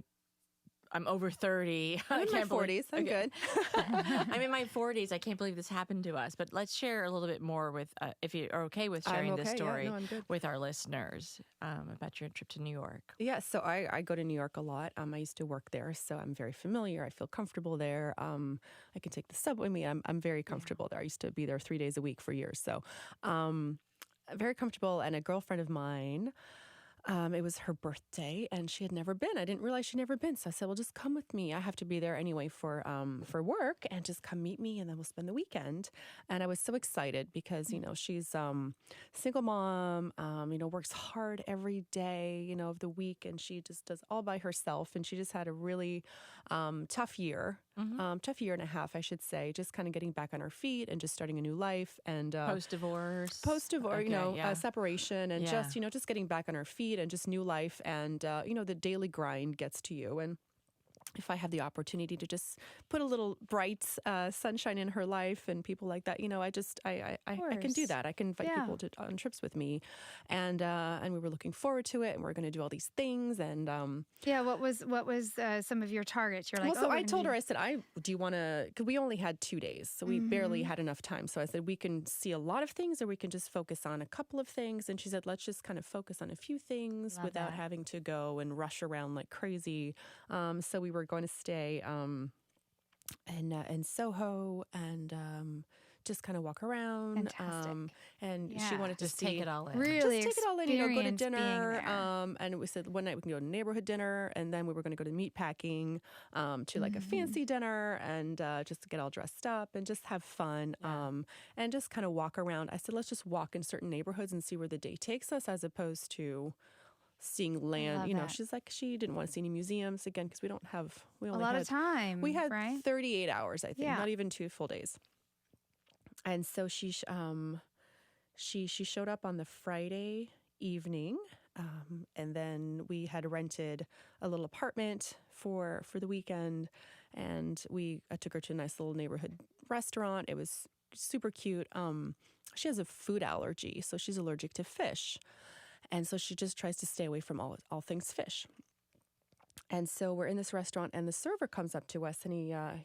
I'm over 30. I'm in my 40s. I'm good. I'm in my 40s. I can't believe this happened to us. But let's share a little bit more with, if you are okay with sharing this story I'm good. with our listeners about your trip to New York. Yeah, so I go to New York a lot. I used to work there, so I'm very familiar. I feel comfortable there. I can take the subway. I mean, I'm very comfortable there. I used to be there 3 days a week for years. So very comfortable. And a girlfriend of mine, it was her birthday and she had never been. I didn't realize she'd never been. So I said, well, just come with me. I have to be there anyway for work, and just come meet me and then we'll spend the weekend. And I was so excited because, she's single mom, works hard every day, of the week, and she just does all by herself. And she just had a really tough year, tough year and a half, I should say, just kind of getting back on her feet and just starting a new life. And Post-divorce, separation, and just getting back on her feet and just new life. And, the daily grind gets to you. And if I have the opportunity to just put a little bright sunshine in her life and people like that, I can do that. I can invite people on trips with me, and we were looking forward to it, and we're going to do all these things. And what was some of your targets? You're like, so I told her, I said, do you want to? Because we only had 2 days, so we barely had enough time. So I said, we can see a lot of things, or we can just focus on a couple of things. And she said, let's just kind of focus on a few things without having to go and rush around like crazy. So we were going to stay in Soho and just kind of walk around. Fantastic. And she wanted to Just take it all in. Really just take it all in, go to experience being dinner. there. And we said one night we can go to neighborhood dinner, and then we were going to go to meat packing to like a fancy dinner, and just to get all dressed up and just have fun and just kind of walk around. I said, let's just walk in certain neighborhoods and see where the day takes us, as opposed to seeing land. She's like, she didn't want to see any museums again because we only a lot of time. We had right? 38 hours, I think, Yeah. not even 2 full days. And so she showed up on the Friday evening, and then we had rented a little apartment for the weekend, and I took her to a nice little neighborhood restaurant. It was super cute. She has a food allergy, so she's allergic to fish. And so she just tries to stay away from all things fish. And so we're in this restaurant, and the server comes up to us, and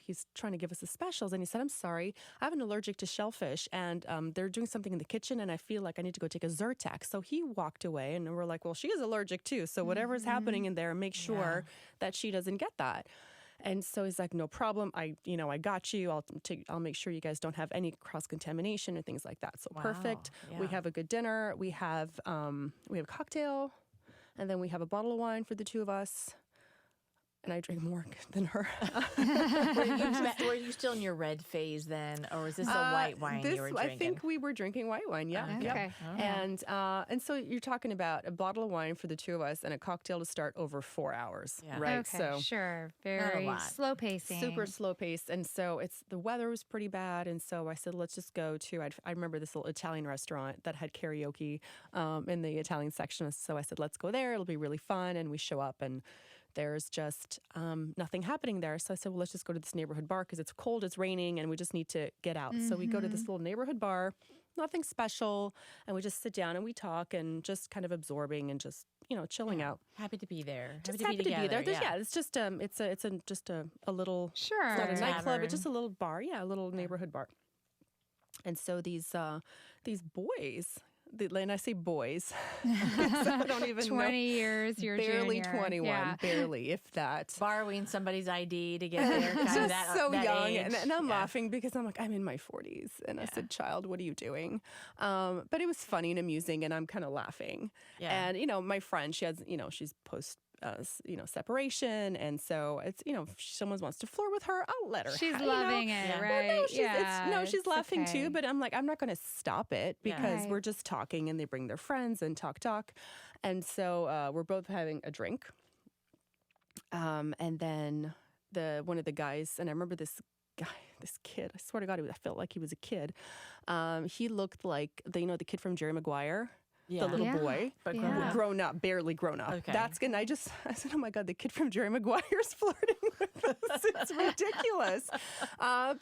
he's trying to give us the specials. And he said, I'm sorry, I have an allergic to shellfish, and they're doing something in the kitchen, and I feel like I need to go take a Zyrtec. So he walked away, and we're like, well, she is allergic too. So whatever's happening in there, make sure that she doesn't get that. And so he's like, no problem. I got you. I'll make sure you guys don't have any cross-contamination and things like that. So perfect. Yeah. We have a good dinner. We have a cocktail, and then we have a bottle of wine for the two of us. And I drank more than her. Were you still in your red phase then, or was this a white wine you were drinking? I think we were drinking white wine, yeah. Okay. Yeah. And so you're talking about a bottle of wine for the two of us and a cocktail to start over 4 hours, right? Okay, so sure. Very slow pacing. super slow paced. And so the weather was pretty bad. And so I said, let's just go to, I remember this little Italian restaurant that had karaoke in the Italian section. So I said, let's go there. It'll be really fun. And we show up, and there's just nothing happening there. So I said, well, let's just go to this neighborhood bar because it's cold, it's raining, and we just need to get out. So we go to this little neighborhood bar, nothing special, and we just sit down and we talk and just kind of absorbing and just, chilling out. Happy to be there. Just happy to be there. It's just just a little, Sure. it's not a nightclub, Tavern. it's just a little bar, a little neighborhood bar. And so these boys, and I say boys, I don't even 20 years, you're barely junior. 21, Yeah. barely, if that. Borrowing somebody's ID to get there. Kind Just of that, so that young. age. And I'm laughing because I'm like, I'm in my 40s. And I said, child, what are you doing? But it was funny and amusing, and I'm kind of laughing. Yeah. And, my friend, she has, she's post separation. And so it's, if someone wants to flirt with her, I'll let her. She's you loving know? it, Yeah. right? No, she's it's laughing okay. too, but I'm like, I'm not going to stop it Yeah. because Right. we're just talking, and they bring their friends and talk. And so we're both having a drink. And then one of the guys, and I remember this kid, I swear to God, I felt like he was a kid. He looked like the kid from Jerry Maguire. Yeah. The little Yeah. boy, But Yeah. grown up, barely grown up. Okay. That's good. And I said, oh my God, the kid from Jerry Maguire's flirting with us. It's ridiculous. But,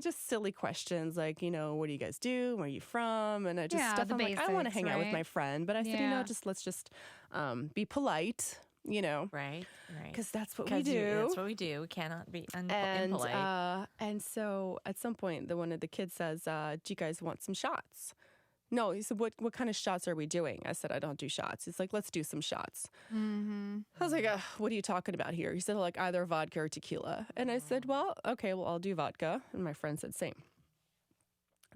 just silly questions like, what do you guys do? Where are you from? And I just stuff. the I'm like, I want to basics, hang out with right? my friend. But I said, Yeah. let's just be polite, Right. because that's what we do. That's what we do. We cannot be And impolite. and so at some point, one of the kids says, "Do you guys want some shots?" No, he said, "What kind of shots are we doing?" I said, "I don't do shots." He's like, "Let's do some shots." Mm-hmm. I was like, "What are you talking about here?" He said, "Like either vodka or tequila." And I said, "Well, okay, I'll do vodka." And my friend said, "Same."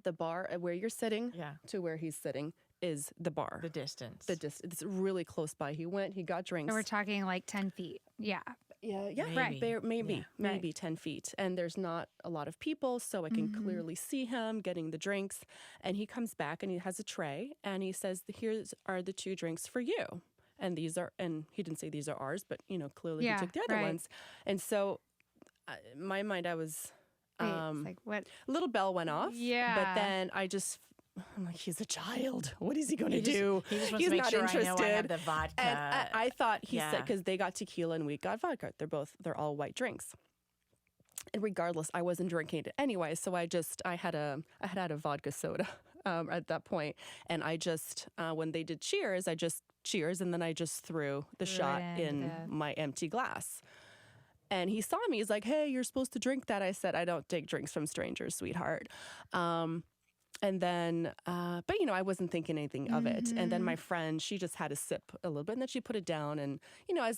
The bar at where you're sitting Yeah. to where he's sitting is the bar. The distance. It's really close by. He went, he got drinks. So we're talking like 10 feet. Yeah. Yeah, Maybe. right. Maybe Right. 10 feet. And there's not a lot of people, so I can clearly see him getting the drinks. And he comes back and he has a tray and he says, "Here are the 2 drinks for you." And and he didn't say these are ours, but clearly he took the other right. ones. And so in my mind, I was Wait, it's like what? little bell went off. Yeah. But then I just I'm like, he's a child. What is he going to do? He just wants He's to make not sure interested. I know I have the vodka. And I thought he said, Yeah. because they got tequila and we got vodka. They're all white drinks. And regardless, I wasn't drinking it anyway. So I had a vodka soda at that point. And I just, when they did cheers, I just cheers. And then I just threw the shot in my empty glass. And he saw me. He's like, hey, you're supposed to drink that. I said, I don't take drinks from strangers, sweetheart. And then, but I wasn't thinking anything of it. And then my friend, she just had a sip a little bit and then she put it down. And,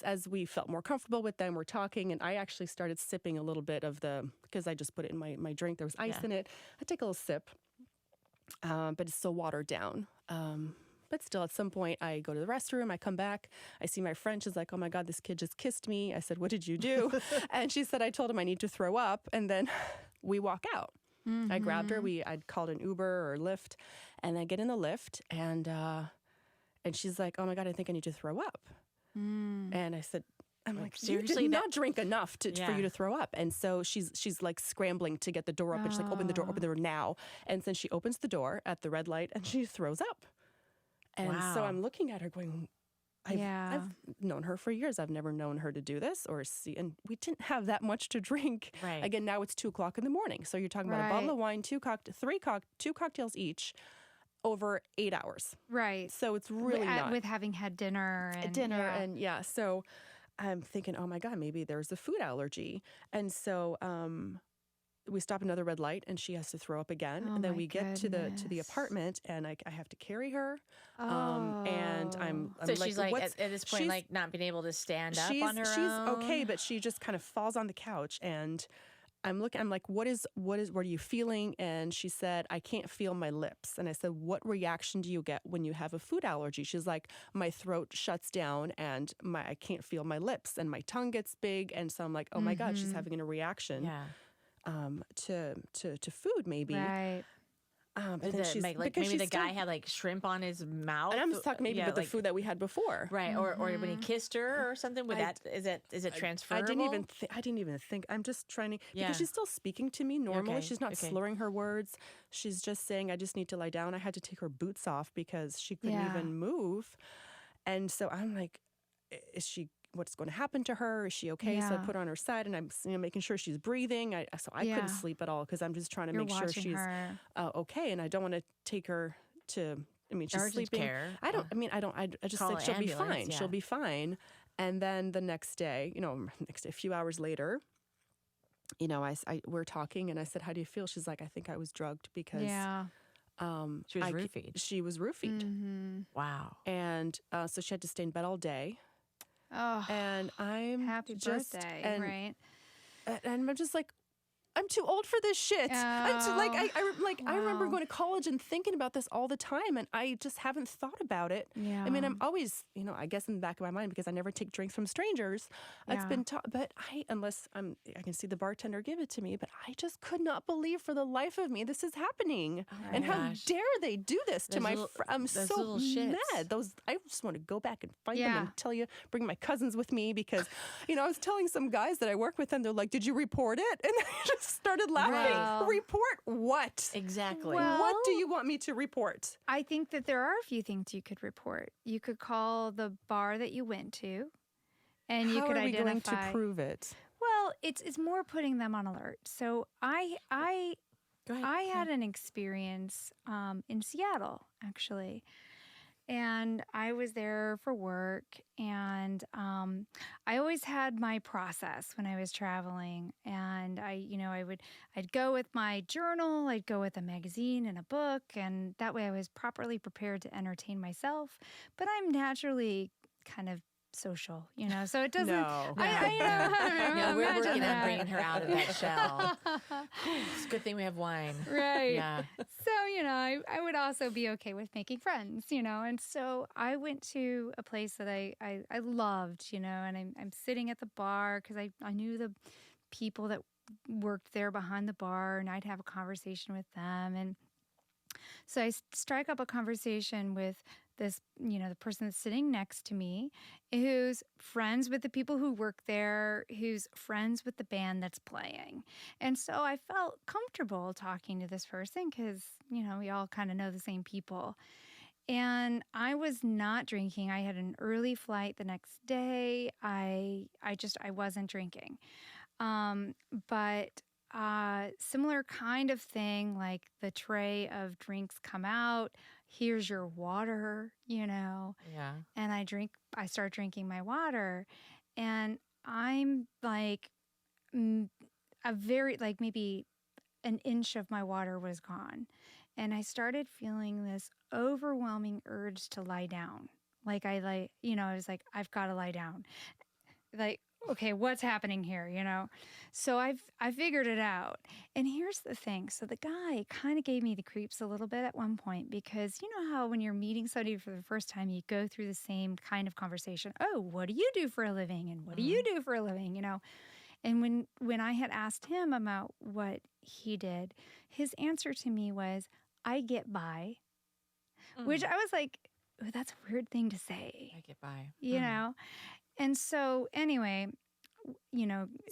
as we felt more comfortable with them, we're talking. And I actually started sipping a little bit of because I just put it in my drink. There was ice in it. I take a little sip, but it's still watered down. But still, at some point, I go to the restroom. I come back. I see my friend. She's like, oh, my God, this kid just kissed me. I said, what did you do? And she said, I told him I need to throw up. And then we walk out. I grabbed her. I'd called an Uber or Lyft. And I get in the Lyft. And she's like, oh, my God, I think I need to throw up. And I said, I'm like, seriously, you did not drink enough for you to throw up. And so she's like scrambling to get the door up. And she's like, open the door now. And then she opens the door at the red light and she throws up. And so I'm looking at her going, I've known her for years. I've never known her to do this or see. And we didn't have that much to drink. Right. Again, now it's 2:00 in the morning. So you're talking about a bottle of wine, two cocktails each over 8 hours. Right. So it's really not. With having had dinner. So I'm thinking, oh my God, maybe there's a food allergy. And so we stop another red light and she has to throw up again. And then we get to the apartment and I have to carry her. And I'm so she's like at this point, like not being able to stand up on her own. She's okay, but she just kind of falls on the couch and I'm like, what are you feeling? And she said, I can't feel my lips. And I said, what reaction do you get when you have a food allergy? She's like, my throat shuts down and I can't feel my lips and my tongue gets big. And so I'm like, oh my God, she's having a reaction. To food maybe. Right. But then maybe the guy had like shrimp on his mouth. And I'm just talking maybe about the food that we had before. Right. Or when he kissed her or something. Is it transferable? I didn't even think. I'm just trying to, because she's still speaking to me normally. Okay. She's not slurring her words. She's just saying, I just need to lie down. I had to take her boots off because she couldn't even move. And so I'm like, what's going to happen to her? Is she okay? So I put her on her side and I'm making sure she's breathing. I couldn't sleep at all because I'm just trying to make sure she's okay. And I don't want to take her to, she's sleeping. Care. I just think she'll be fine. Yeah. She'll be fine. And then the next day, a few hours later, we're talking and I said, how do you feel? She's like, I think I was drugged because she was roofied. She was roofied. Wow. And so she had to stay in bed all day. Oh, and I'm happy birthday, right? And I'm just like, I'm too old for this shit. I remember going to college and thinking about this all the time, and I just haven't thought about it. Yeah. I'm always, I guess in the back of my mind because I never take drinks from strangers. It's been taught, but I can see the bartender give it to me, but I just could not believe for the life of me this is happening. How dare they do this to my friend? I'm so mad. I just want to go back and fight them and tell you, bring my cousins with me because, I was telling some guys that I work with and they're like, did you report it? And I just started laughing. Right. Report what? Exactly. Well, what do you want me to report? I think that there are a few things you could report. You could call the bar that you went to, and you could identify. How are we going to prove it? Well, it's more putting them on alert. So I had an experience in Seattle actually. And I was there for work, and I always had my process when I was traveling. And I'd go with my journal, I'd go with a magazine and a book, and that way I was properly prepared to entertain myself. But I'm naturally kind of social, so it doesn't. No. We're working on bringing her out of that shell. It's a good thing we have wine, right? Yeah. So I would also be okay with making friends, and so I went to a place that I loved, and I'm sitting at the bar because I knew the people that worked there behind the bar, and I'd have a conversation with them, and so I strike up a conversation with this, the person that's sitting next to me, who's friends with the people who work there, who's friends with the band that's playing. And so I felt comfortable talking to this person because, we all kind of know the same people. And I was not drinking. I had an early flight the next day. I wasn't drinking. But similar kind of thing, like the tray of drinks come out, here's your water, Yeah. and I start drinking my water, and I'm like, maybe an inch of my water was gone. And I started feeling this overwhelming urge to lie down. I was like, I've got to lie down. Like, okay, what's happening here, So I figured it out. And here's the thing. So the guy kind of gave me the creeps a little bit at one point, because you know how when you're meeting somebody for the first time, you go through the same kind of conversation. Oh, what do you do for a living? And what do you do for a living? And when I had asked him about what he did, his answer to me was, I get by, which I was like, oh, that's a weird thing to say. I get by. You know? And so anyway,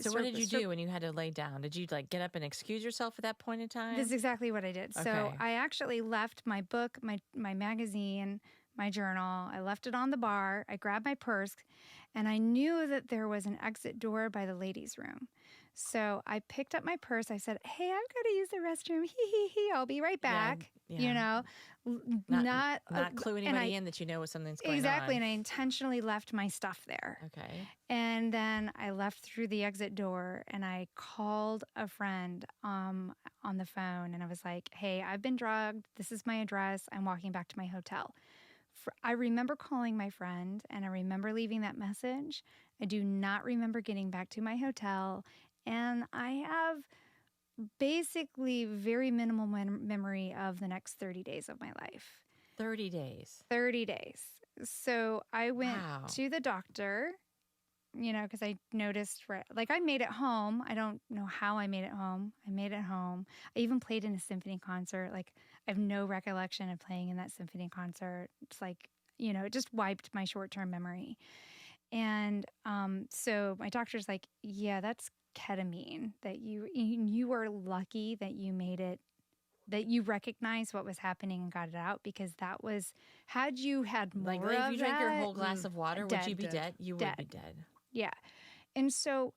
So what did you do when you had to lay down? Did you get up and excuse yourself at that point in time? This is exactly what I did. Okay. So I actually left my book, my magazine, my journal. I left it on the bar. I grabbed my purse, and I knew that there was an exit door by the ladies' room. So I picked up my purse. I said, hey, I've got to use the restroom. I'll be right back. Yeah. Not clue anybody in that something's going on. Exactly. And I intentionally left my stuff there. Okay. And then I left through the exit door, and I called a friend on the phone, and I was like, hey, I've been drugged. This is my address. I'm walking back to my hotel. I remember calling my friend, and I remember leaving that message. I do not remember getting back to my hotel, and I have basically very minimal memory of the next 30 days of my life. 30 days. 30 days. So I went to the doctor, because I noticed, I made it home. I don't know how I made it home. I made it home. I even played in a symphony concert. I have no recollection of playing in that symphony concert. It's it just wiped my short-term memory. And so my doctor's like, yeah, that's ketamine, that you were lucky that you made it, that you recognized what was happening and got it out, because that was, had you had more of if you drank your that, whole glass of water, would you be dead? You would be dead. Yeah. And so,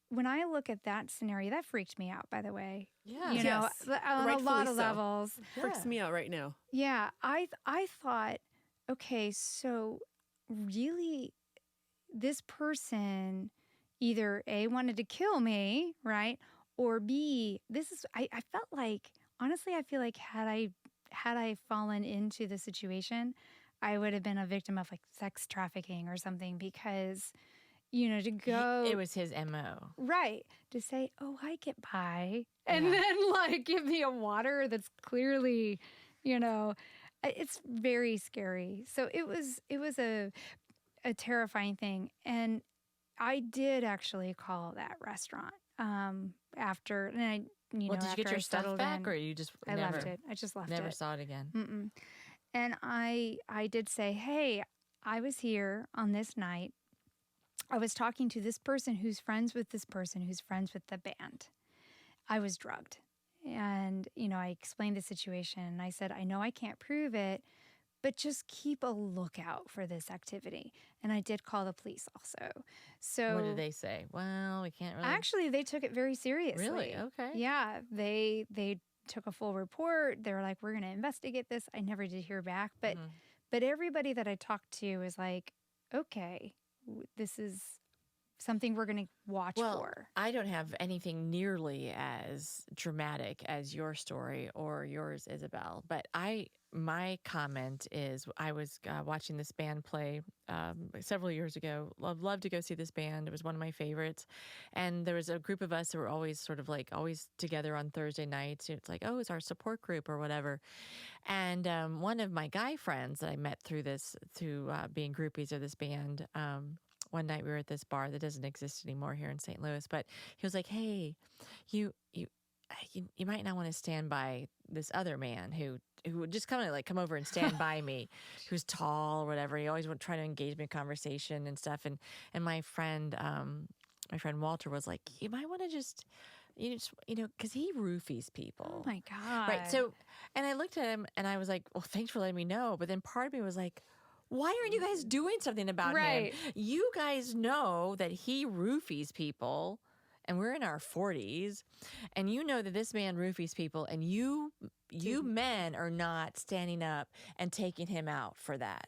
when I look at that scenario, that freaked me out, by the way. Yeah. On a lot of levels. Freaks me out right now. Yeah. I thought, okay, so really this person either A, wanted to kill me, right? Or B, I felt like, honestly, I feel like had I fallen into the situation, I would have been a victim of sex trafficking or something, because, to go. It was his MO. Right. To say, oh, I get by. And then give me a water that's clearly, it's very scary. So it was a terrifying thing. I did actually call that restaurant after, and I, Well, did you get your stuff back, or you just I left it. I just left it. Never saw it again. Mm-mm. And I did say, hey, I was here on this night. I was talking to this person who's friends with this person who's friends with the band. I was drugged. And, I explained the situation, and I said, I know I can't prove it, but just keep a lookout for this activity. And I did call the police also. So what did they say? Well, we can't really. Actually, they took it very seriously. Really? Okay. Yeah, they took a full report. They were like, we're going to investigate this. I never did hear back, but everybody that I talked to was like, okay, this is something we're going to watch for. I don't have anything nearly as dramatic as your story or yours, Isabelle. But my comment is, I was watching this band play several years ago. Loved to go see this band. It was one of my favorites. And there was a group of us that were always always together on Thursday nights. It's it's our support group or whatever. And one of my guy friends that I met through being groupies of this band, one night we were at this bar that doesn't exist anymore here in St. Louis, but he was like, hey, you might not want to stand by this other man who would just come over and stand by me, who's tall or whatever. He always would try to engage me in conversation and stuff. And my friend Walter was like, you might want to just because he roofies people. Oh my God. Right. So, and I looked at him and I was like, well, thanks for letting me know. But then part of me was like, why aren't you guys doing something about him? You guys know that he roofies people, and we're in our 40s, and you know that this man roofies people, and you men are not standing up and taking him out for that.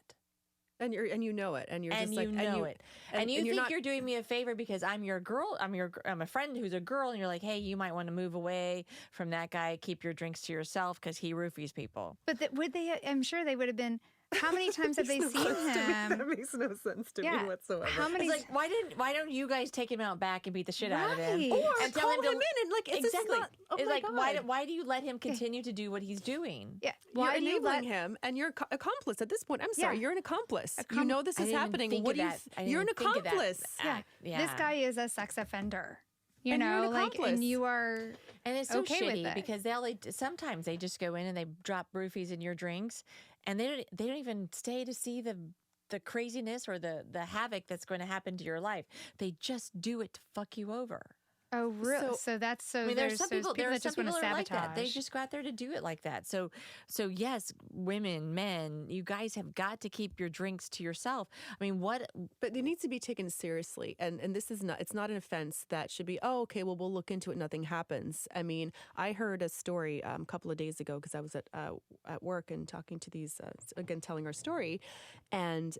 And you know it, and you're and just you like, know it, and you think not, you're doing me a favor because I'm your girl. I'm a friend who's a girl, and you're like, hey, you might want to move away from that guy. Keep your drinks to yourself because he roofies people. But would they? I'm sure they would have been. How many times have they seen him? That makes no sense to me whatsoever. How many? It's like, why don't you guys take him out back and beat the shit out of him, Or and call him in and like it's exactly. Not, oh it's my like God. why do you let him continue to do what he's doing? Yeah, You're enabling him, and you're accomplice at this point. I'm sorry, you're an accomplice. You know this is happening. What do you? You're an accomplice. Yeah. This guy is a sex offender. You and know, you're an accomplice. and you are. And it's so okay with shitty it. because sometimes they just go in and they drop roofies in your drinks, and they don't even stay to see the craziness or the havoc that's going to happen to your life. They just do it to fuck you over. Oh, really? So that's so. I mean, there's some people that just want to sabotage. like that. They just go out there to do it like that. So yes, women, men, you guys have got to keep your drinks to yourself. I mean, what? But it needs to be taken seriously, and this is not. It's not an offense that should be. Oh, okay. Well, we'll look into it. Nothing happens. I mean, I heard a story a couple of days ago because I was at work and talking to these again, telling our story, and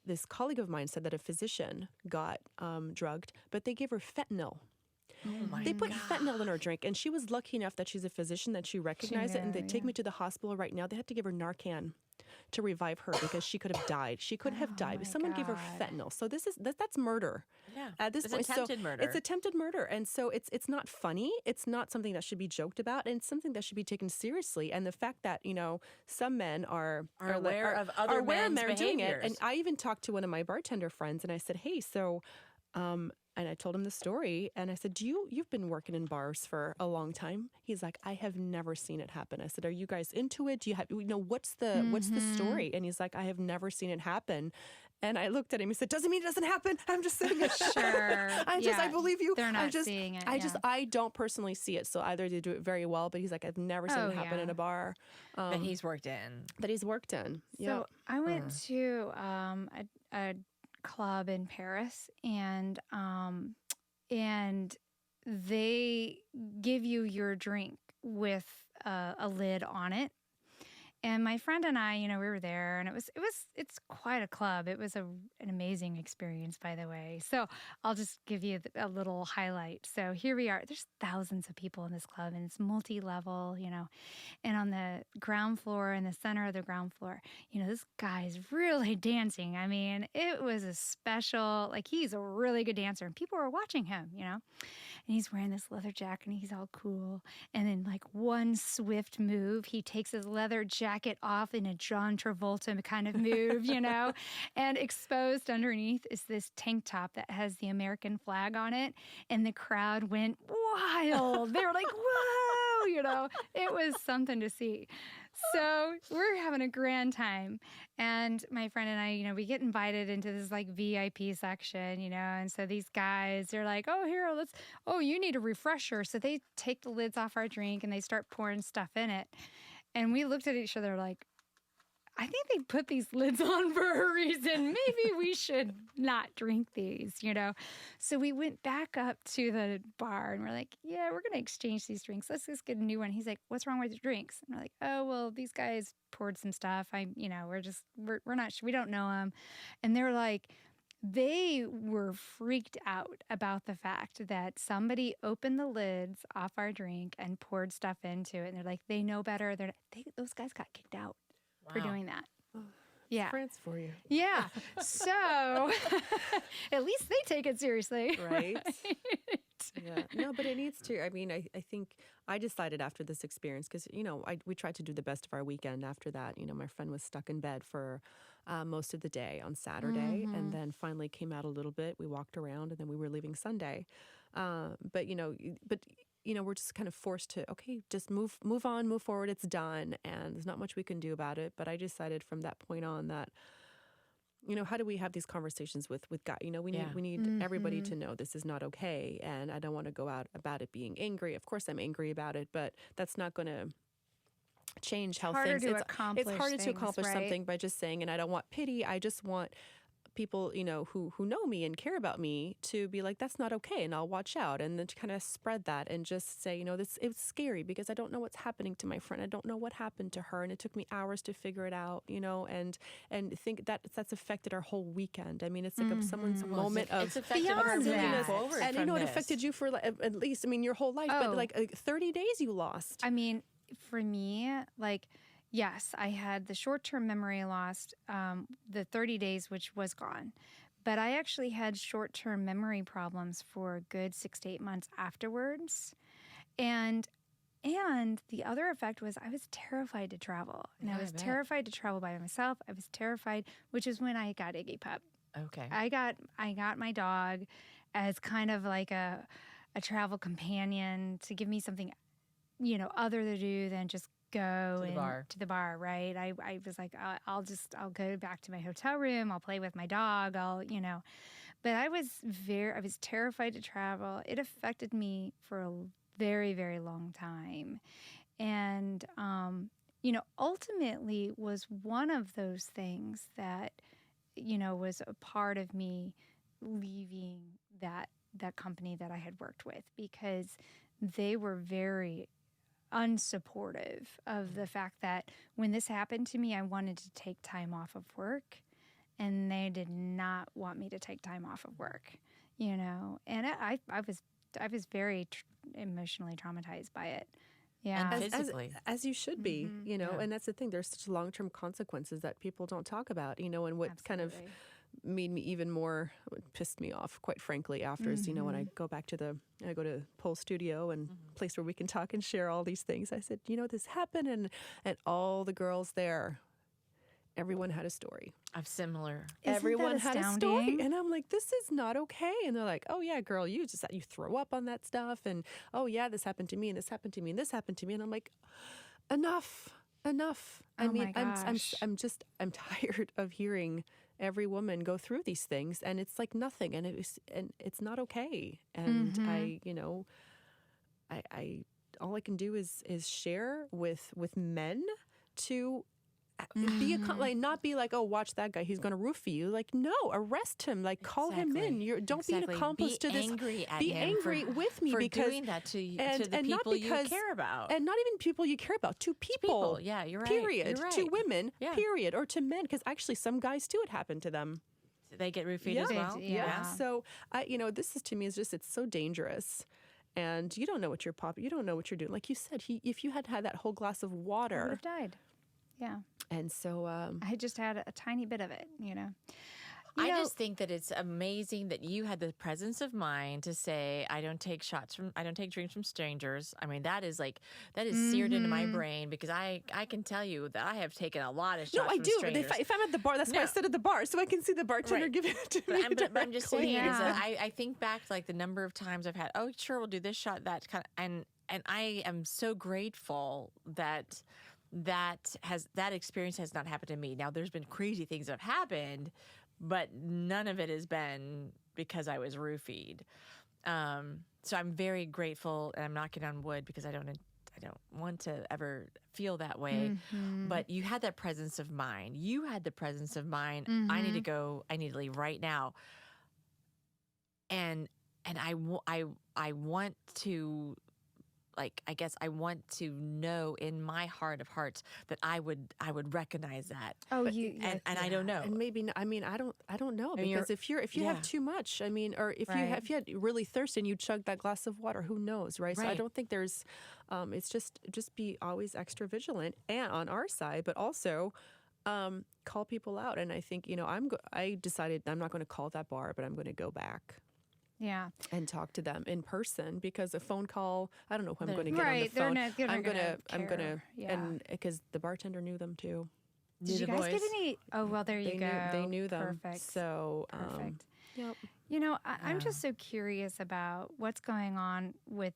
this colleague of mine said that a physician got drugged, but they gave her fentanyl. Oh my They put God. fentanyl in her drink, and she was lucky enough that she's a physician that she recognized it, and they take me to the hospital right now. They had to give her Narcan to revive her because she could have died. She could have died. my Someone gave her God. fentanyl. So that's murder. Yeah. At this It's point, attempted murder. It's attempted murder, and so it's not funny. It's not something that should be joked about, and it's something that should be taken seriously. And the fact that some men are aware of other aware and men's they're doing it. behaviors. And I even talked to one of my bartender friends, and I said, "Hey, so." And I told him the story, and I said, you've been working in bars for a long time? He's like, I have never seen it happen. I said, are you guys into it? Do you have, what's the story? And he's like, I have never seen it happen. And I looked at him. He said, doesn't mean it doesn't happen. I'm just saying it. Sure. I believe you. They're not seeing it. I don't personally see it. So either they do it very well, but he's like, I've never seen it happen in a bar. That he's worked in. So I went to a club in Paris, and they give you your drink with a lid on it. And my friend and I, we were there, and it's quite a club. It was an amazing experience, by the way. So I'll just give you a little highlight. So here we are. There's thousands of people in this club, and it's multi-level, And on the ground floor, in the center of the ground floor, this guy's really dancing. I mean, it was a special, he's a really good dancer, and people were watching him, And he's wearing this leather jacket, and he's all cool. And then, one swift move, he takes his leather jacket off in a John Travolta kind of move, and exposed underneath is this tank top that has the American flag on it. And the crowd went wild. They were like, whoa, it was something to see. So we're having a grand time. And my friend and I, we get invited into this VIP section, and so these guys, they're like, oh, here, you need a refresher. So they take the lids off our drink and they start pouring stuff in it. And we looked at each other like, I think they put these lids on for a reason. Maybe we should not drink these, So we went back up to the bar and we're like, yeah, we're going to exchange these drinks. Let's just get a new one. He's like, what's wrong with your drinks? And we're like, oh, well, these guys poured some stuff. We don't know them. And they're like, they were freaked out about the fact that somebody opened the lids off our drink and poured stuff into it. And they're like, they know better. Those guys got kicked out for doing that. Yeah. France for you. Yeah. So at least they take it seriously. Right. Yeah. No, but it needs to. I mean, I think I decided after this experience, because, we tried to do the best of our weekend after that. My friend was stuck in bed for most of the day on Saturday, and then finally came out a little bit. We walked around, and then we were leaving Sunday. But we're just kind of forced to, okay, just move on, move forward. It's done. And there's not much we can do about it. But I decided from that point on that, how do we have these conversations with God? We need everybody to know this is not okay. And I don't want to go out about it being angry. Of course I'm angry about it, but that's not going to change how things. It's harder to accomplish something by just saying, and I don't want pity. I just want people, who know me and care about me to be like, that's not okay, and I'll watch out, and then to kind of spread that and just say, it's scary because I don't know what's happening to my friend. I don't know what happened to her, and it took me hours to figure it out, and think that's affected our whole weekend. I mean, it's like someone's moment it's of affected beyond her moving that. forward and from it this. affected you for at least, your whole life, but like 30 days you lost. I mean, for me, like, yes, I had the short-term memory lost, the 30 days, which was gone. But I actually had short-term memory problems for a good 6 to 8 months afterwards. And the other effect was I was terrified to travel. And I was terrified to travel by myself. I was terrified, which is when I got Iggy Pup. Okay. I got my dog as kind of like a travel companion to give me something, other to do than just go to the bar, right? I was like, I'll go back to my hotel room. I'll play with my dog. But I was terrified to travel. It affected me for a very, very long time. And, ultimately was one of those things that, was a part of me leaving that company that I had worked with, because they were very unsupportive of the fact that when this happened to me, I wanted to take time off of work, and they did not want me to take time off of work, and I was very emotionally traumatized by it. Yeah. And physically. As you should be, and that's the thing. There's such long-term consequences that people don't talk about, and what kind of made me even more, pissed me off, quite frankly, after is, when I go to Pole Studio and place where we can talk and share all these things. I said, this happened, and all the girls there, everyone had a story. Of similar. Everyone had a story. And I'm like, this is not okay. And they're like, oh yeah, girl, you throw up on that stuff. And oh yeah, this happened to me, and this happened to me, and this happened to me. And I'm like, enough. I mean, I'm tired of hearing every woman go through these things, and it's like nothing, and it's not okay. And I all I can do is share with men to not be like, oh, watch that guy, he's going to roofie you. Like, no, arrest him. Like, call him in. Don't be an accomplice to this. Be angry with me for because doing that to the people you care about, and not even people you care about. To people. Yeah, you're right. Period. You're right. To women. Yeah. Period. Or to men, because actually some guys too, it happened to them. They get roofied as well. Yeah. So this is, to me, is just, it's so dangerous. And you don't know what you don't know what you're doing. Like you said, if you had that whole glass of water, I would have died. Yeah. And so I just had a tiny bit of it, I just think that it's amazing that you had the presence of mind to say, I don't take drinks from strangers. I mean, that is seared into my brain, because I can tell you that I have taken a lot of shots from strangers. If I'm at the bar, that's why I sit at the bar, so I can see the bartender giving it to me. But I'm just saying, is that I think back to like the number of times I've had, oh, sure, we'll do this shot, that kind of, and I am so grateful that experience has not happened to me. Now, there's been crazy things that have happened, but none of it has been because I was roofied. So I'm very grateful, and I'm knocking on wood because I don't want to ever feel that way. But you had that presence of mind. You had the presence of mind. I need to go. I need to leave right now. And I want to. Like, I guess I want to know in my heart of hearts that I would recognize that. Oh, and I don't know. And maybe I don't know, because if you have too much, or if you had really thirsty and you chugged that glass of water, who knows, right? So I don't think there's. It's just be always extra vigilant, and on our side, but also. Call people out, and I think I decided I'm not going to call that bar, but I'm going to go back. Yeah. And talk to them in person, because a phone call, I don't know who I'm going to get on the phone. I'm going to, and because the bartender knew them too. Did you guys get any? Oh, well, there you go. They knew them. Perfect. So, perfect. Yep. I'm just so curious about what's going on with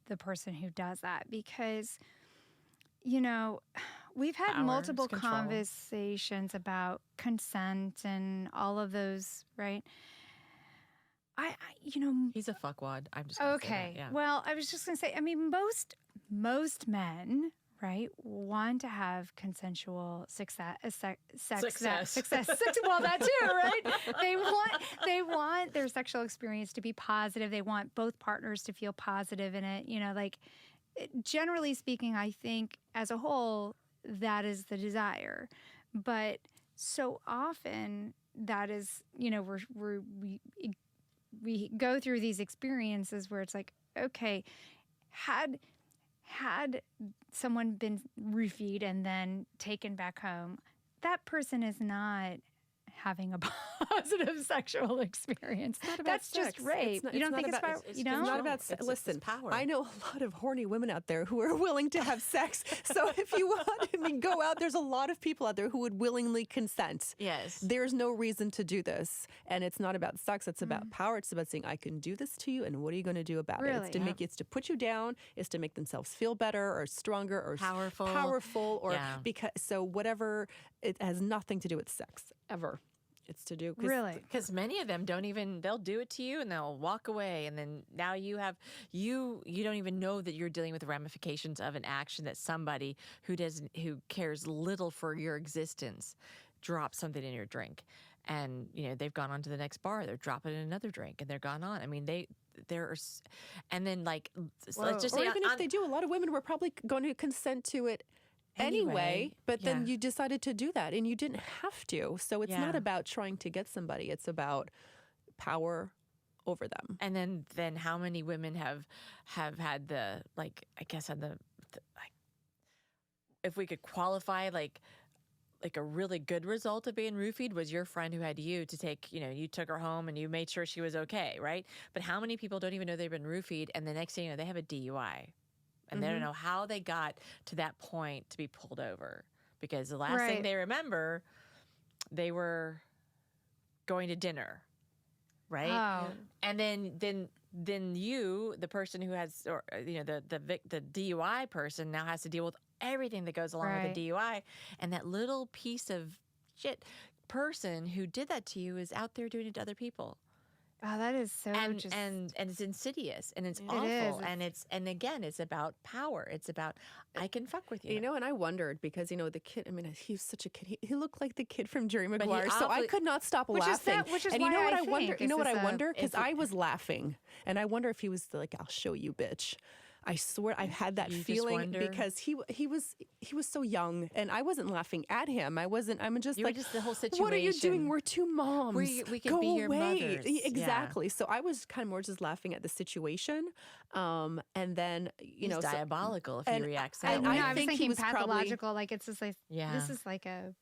the person who does that because, you know, we've had Power, multiple control. conversations about consent and all of those, right? You know, He's a fuckwad. I'm just gonna say okay. that, yeah. Well, I was just going to say, I mean, most men, right, want to have consensual success. Well, that too, right? They want their sexual experience to be positive. They want both partners to feel positive in it. You know, like generally speaking, I think as a whole, that is the desire. But so often that is, you know, we go through these experiences where it's like, okay, had someone been roofied and then taken back home, that person is not having a positive sexual experience. That's just rape. You don't think it's about, you know? It's not about listen, power. I know a lot of horny women out there who are willing to have sex. So if you want, I mean, go out. There's a lot of people out there who would willingly consent. Yes. There's no reason to do this. And it's not about sex. It's about power. It's about saying, I can do this to you. And what are you going to do about it? Really? It's to make it's to put you down. It's to make themselves feel better or stronger or powerful or because so whatever. It has nothing to do with sex ever. It's to do Really? Because many of them don't even, they'll do it to you and they'll walk away. And then now you don't even know that you're dealing with the ramifications of an action that somebody who cares little for your existence drops something in your drink. And, you know, they've gone on to the next bar, they're dropping another drink and they're gone on. I mean, and then like, let's just or say, even if they do, a lot of women were probably going to consent to it anyway, but then you decided to do that and you didn't have to. So it's not about trying to get somebody. It's about power over them. And then how many women have had the, like, I guess on the like, if we could qualify like a really good result of being roofied was your friend who had you to take, you know, you took her home and you made sure she was okay, right? But how many people don't even know they've been roofied and the next thing you know, they have a DUI. And they don't know how they got to that point to be pulled over. Because the last thing they remember, they were going to dinner, right? Oh. And then you, the person who has, or you know, the DUI person now has to deal with everything that goes along with the DUI. And that little piece of shit person who did that to you is out there doing it to other people. Oh, that is so and it's insidious and it's awful. And again, it's about power. It's about I can fuck with you. You know, and I wondered because, you know, the kid, I mean, he's such a kid. He looked like the kid from Jerry Maguire. So I could not stop laughing. Which is and you know why what I I wonder? think, You know what is I this wonder? Because I was laughing. And I wonder if he was like, I'll show you, bitch. I swear I had that feeling because he was so young and I wasn't laughing at him. I'm just you like, were just the whole situation. What are you doing? We're two moms. We could Go be your away. mothers. Exactly. So I was kind of more just laughing at the situation. And then, you know, diabolical if he reacts that and way. I was think he thinking was pathological, like it's just like, this is like a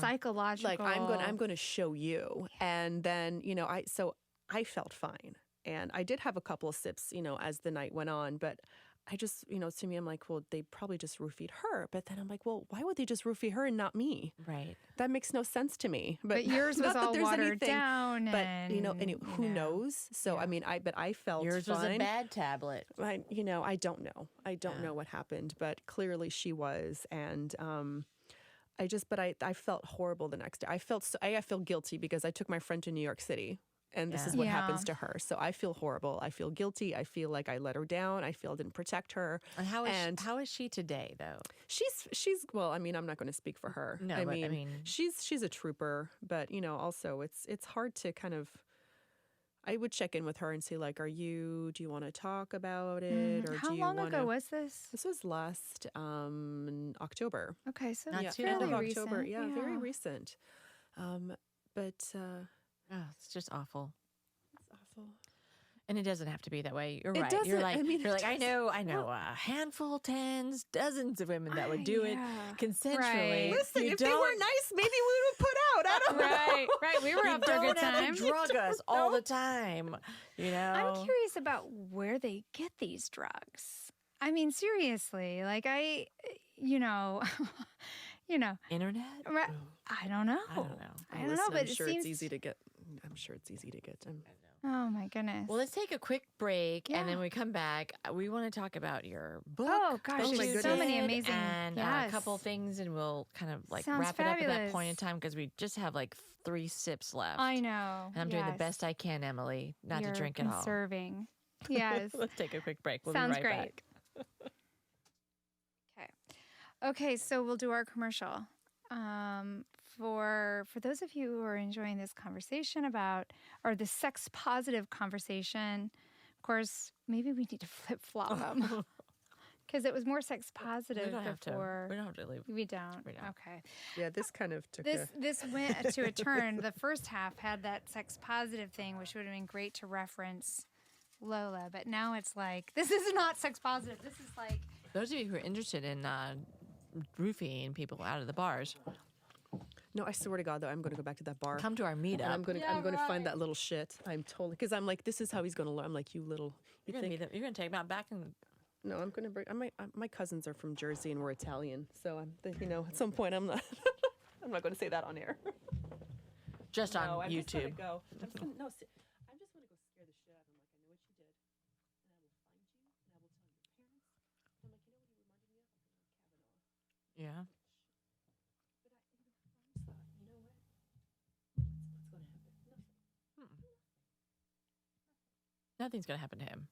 psychological. Like I'm going to show you. And then, you know, I felt fine. And I did have a couple of sips, you know, as the night went on, but I just, you know, to me, I'm like, well, they probably just roofied her. But then I'm like, well, why would they just roofie her and not me? Right. That makes no sense to me. But yours was all watered down. But, you know, who knows? So, I mean, I felt yours fine. was a bad tablet. I don't know. I don't know what happened, but clearly she was. And I felt horrible the next day. I feel guilty because I took my friend to New York City. And this is what happens to her. So I feel horrible. I feel guilty. I feel like I let her down. I feel I didn't protect her. And how is she today, though? She's well, I mean, I'm not going to speak for her. No, I but mean, she's a trooper. But, you know, also it's hard to kind of, I would check in with her and say, like, do you want to talk about it? Or how long ago was this? This was last October. Okay, so Not too End of long. October. Recent. Yeah, very recent. It's just awful. It's awful. And it doesn't have to be that way. You're It right. doesn't. You're like, I mean, you're like, I know a handful, tens, dozens of women that would do it consensually. Right. Listen, if they were nice, maybe we would put out. I don't know. Right. We were up for a good time. You don't have to drug us all the time. You know. I'm curious about where they get these drugs. I mean, seriously, like Internet. I don't know. I don't know. I don't know, but I'm sure it seems it's easy to get. I'm sure it's easy to get. Oh my goodness. Well, let's take a quick break, and then Yeah. when we come back, we want to talk about your book. Oh gosh, that there's you so many did, amazing. and yes. a couple things, and we'll kind of like Sounds wrap it up at that point in fabulous. time because we just have like 3 sips left. I know. And I'm doing the yes. best I can, Emily, not You're to drink it all. conserving. Yes. Let's take a quick break. We'll Sounds be right great. back. Okay, so we'll do our commercial. For those of you who are enjoying this conversation about, or the sex positive conversation, of course, maybe we need to flip flop them because it was more sex positive We don't have to. before. We don't have to leave. We don't. We don't. Okay. Yeah, this kind of took This went to a turn. The first half had that sex positive thing, which would have been great to reference Lola, but now it's like this is not sex positive. This is like Those of you who are interested in roofing people out of the bars, No, I swear to God, though, I'm going to go back to that bar. come to our And meetup. I'm going to find that little shit. I'm totally, because I'm like, this is how he's going to learn. I'm like, you little, you You're think? gonna take them out back and No, I'm going to bring. My cousins are from Jersey and we're Italian, so at some point I'm not. I'm not going to say that on air. just No, on I'm just gonna YouTube. go. I'm just gonna, no, I'm just going to go scare the shit out of him. Like, I know what you did, and I will find you, and I will tell your parents. I'm like, you know what he reminded me of? Kavanaugh. Yeah. But I, you know what? What's going to happen? Nothing. Nothing's gonna happen to him.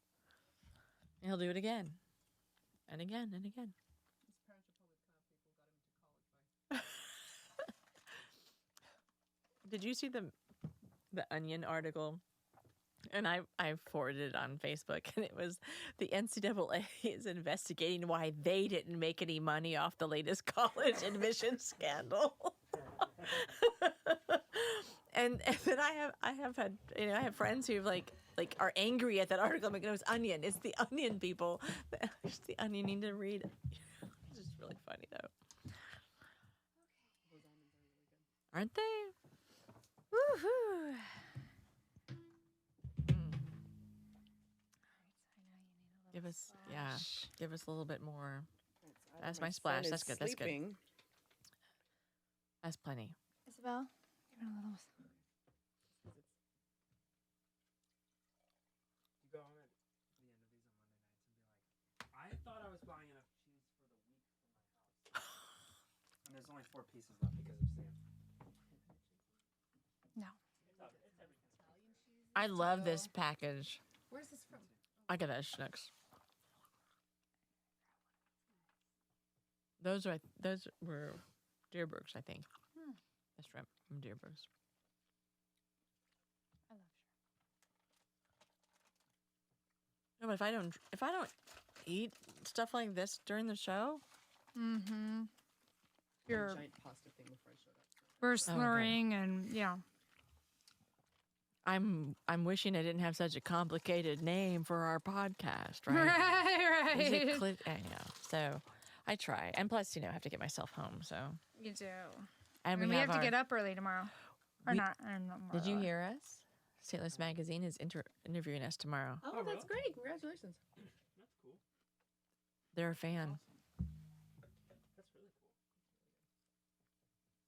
And he'll do it again, and again, and again. His parents are probably the kind of people who got him into college, right? Did you see the Onion article? And I forwarded it on Facebook, and it was the NCAA is investigating why they didn't make any money off the latest college admission scandal. and then I have had I have friends who like are angry at that article. I'm like, it was Onion. It's the Onion people. It's the Onion. You need to read. It's just really funny though. Aren't they? woohoo. Give us give us a little bit more. That's my son splash. is That's good. That's good. sleeping. That's plenty. Isabel, give it a little. You go home at the end of these on Monday nights and be like, I thought I was buying enough cheese for the week for my house. And there's only 4 pieces left because of Sam. No. I love this package. Where's this from? I got that Schnucks. Those were Deerbergs, I think. That's from Deerbergs. I love No, but if I don't eat stuff like this during the show, Mm-hmm. You're Giant pasta thing before I showed up. we're slurring and yeah. I'm wishing I didn't have such a complicated name for our podcast, right? Right, Is it right. I know. So I try, and plus, I have to get myself home. So You do. and And we have to our- get up early tomorrow. Or We- not. Did you hear us? St. Louis Magazine is interviewing us tomorrow. Oh, that's great! Congratulations. That's cool. They're a fan. That's really cool.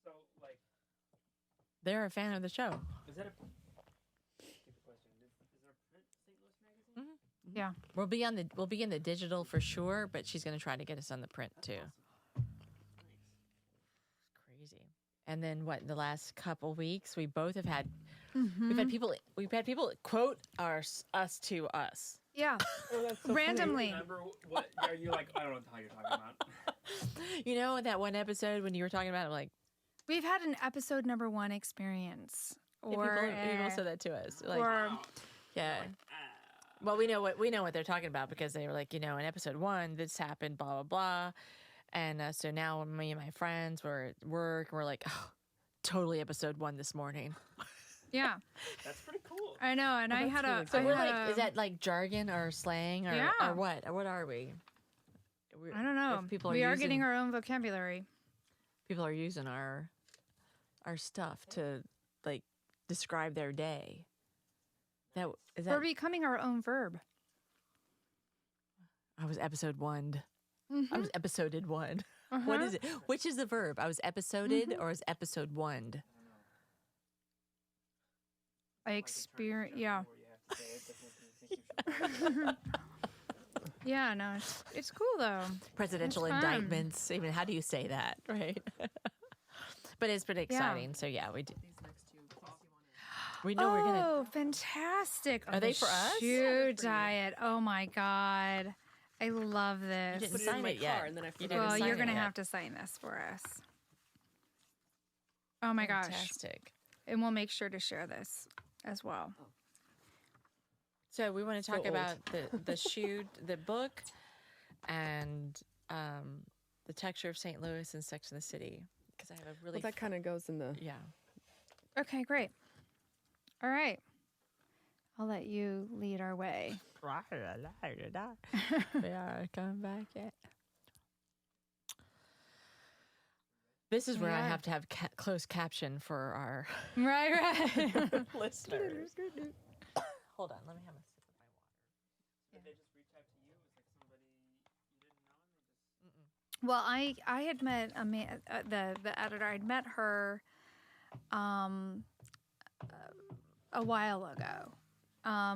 So, like, They're a fan of the show. is that a... Stupid question. Is there a print St. Louis magazine? Yeah. We'll be in the digital for sure, but she's going to try to get us on the print too. It's crazy. And then what? The last couple weeks, we both have had we've had people quote us to us. Yeah. Oh, that's so Randomly. Funny. Remember what? Are you like? I don't know what the hell you're talking about. You know that one episode when you were talking about it, like We've had an episode number 1 experience. Or people said that to us. Like, or yeah. Well, we know what they're talking about because they were like, in episode 1, this happened, blah blah blah, and so now me and my friends were at work. We're like, oh, totally episode 1 this morning. yeah. That's pretty cool. I know. And I had a. So I we're had like, a- is that like jargon or slang or, Yeah. or what? Or what are we? I don't know. If people are We are using- getting our own vocabulary. People are using our stuff to like describe their day. That is that. We're becoming our own verb. I was episode 1. Mm-hmm. I was episoded 1. Uh-huh. What is it? Which is the verb? I was episoded or is episode 1? I experience. Yeah. Where you have say it doesn't make me think you should. Yeah, no, it's cool though. Presidential It's fun. indictments. Even how do you say that, right? But it's pretty exciting. So yeah, we do. These next two. We know we're gonna. Oh, fantastic! Are they for us? Shoe diet. Oh my god, I love this. didn't Put it in sign my it yet. car, and then I You forgot. didn't Well, sign you're it gonna yet. have to sign this for us. Oh my gosh, Fantastic. and we'll make sure to share this as well. So we want to So talk old. about the shoe, the book, and the texture of St. Louis and Sex and the City, because I have a really Well, that kind of goes in the. yeah. Okay, great. All right, I'll let you lead our way. We are coming back yet. This is where I Yeah. have to have closed caption for our Right. listeners. Hold on, let me have a sip of my water. Did they just reach out to you? It was like somebody you didn't know, and they just. Well, I had met the editor. I'd met her a while ago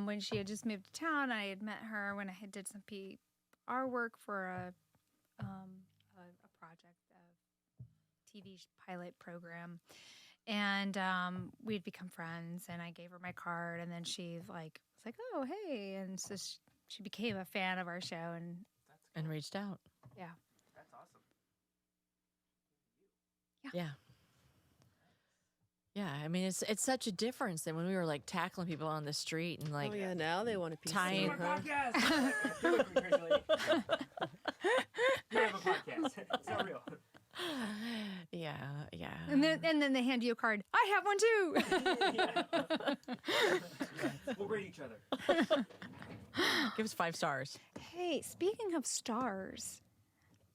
when she had just moved to town. I had met her when I had did some PR work for a project, a TV pilot program, and we'd become friends. And I gave her my card, and then she was like, "Oh, hey!" And so she became a fan of our show, And reached out. yeah. That's awesome. Yeah. Yeah, I mean it's such a difference than when we were like tackling people on the street and like Oh yeah, now they want to be tying seen. My podcast. You look congratulating. You have a podcast. It's not real. yeah. And then they hand you a card. I have one too. Yeah. We'll rate each other. Give us 5 stars. Hey, speaking of stars,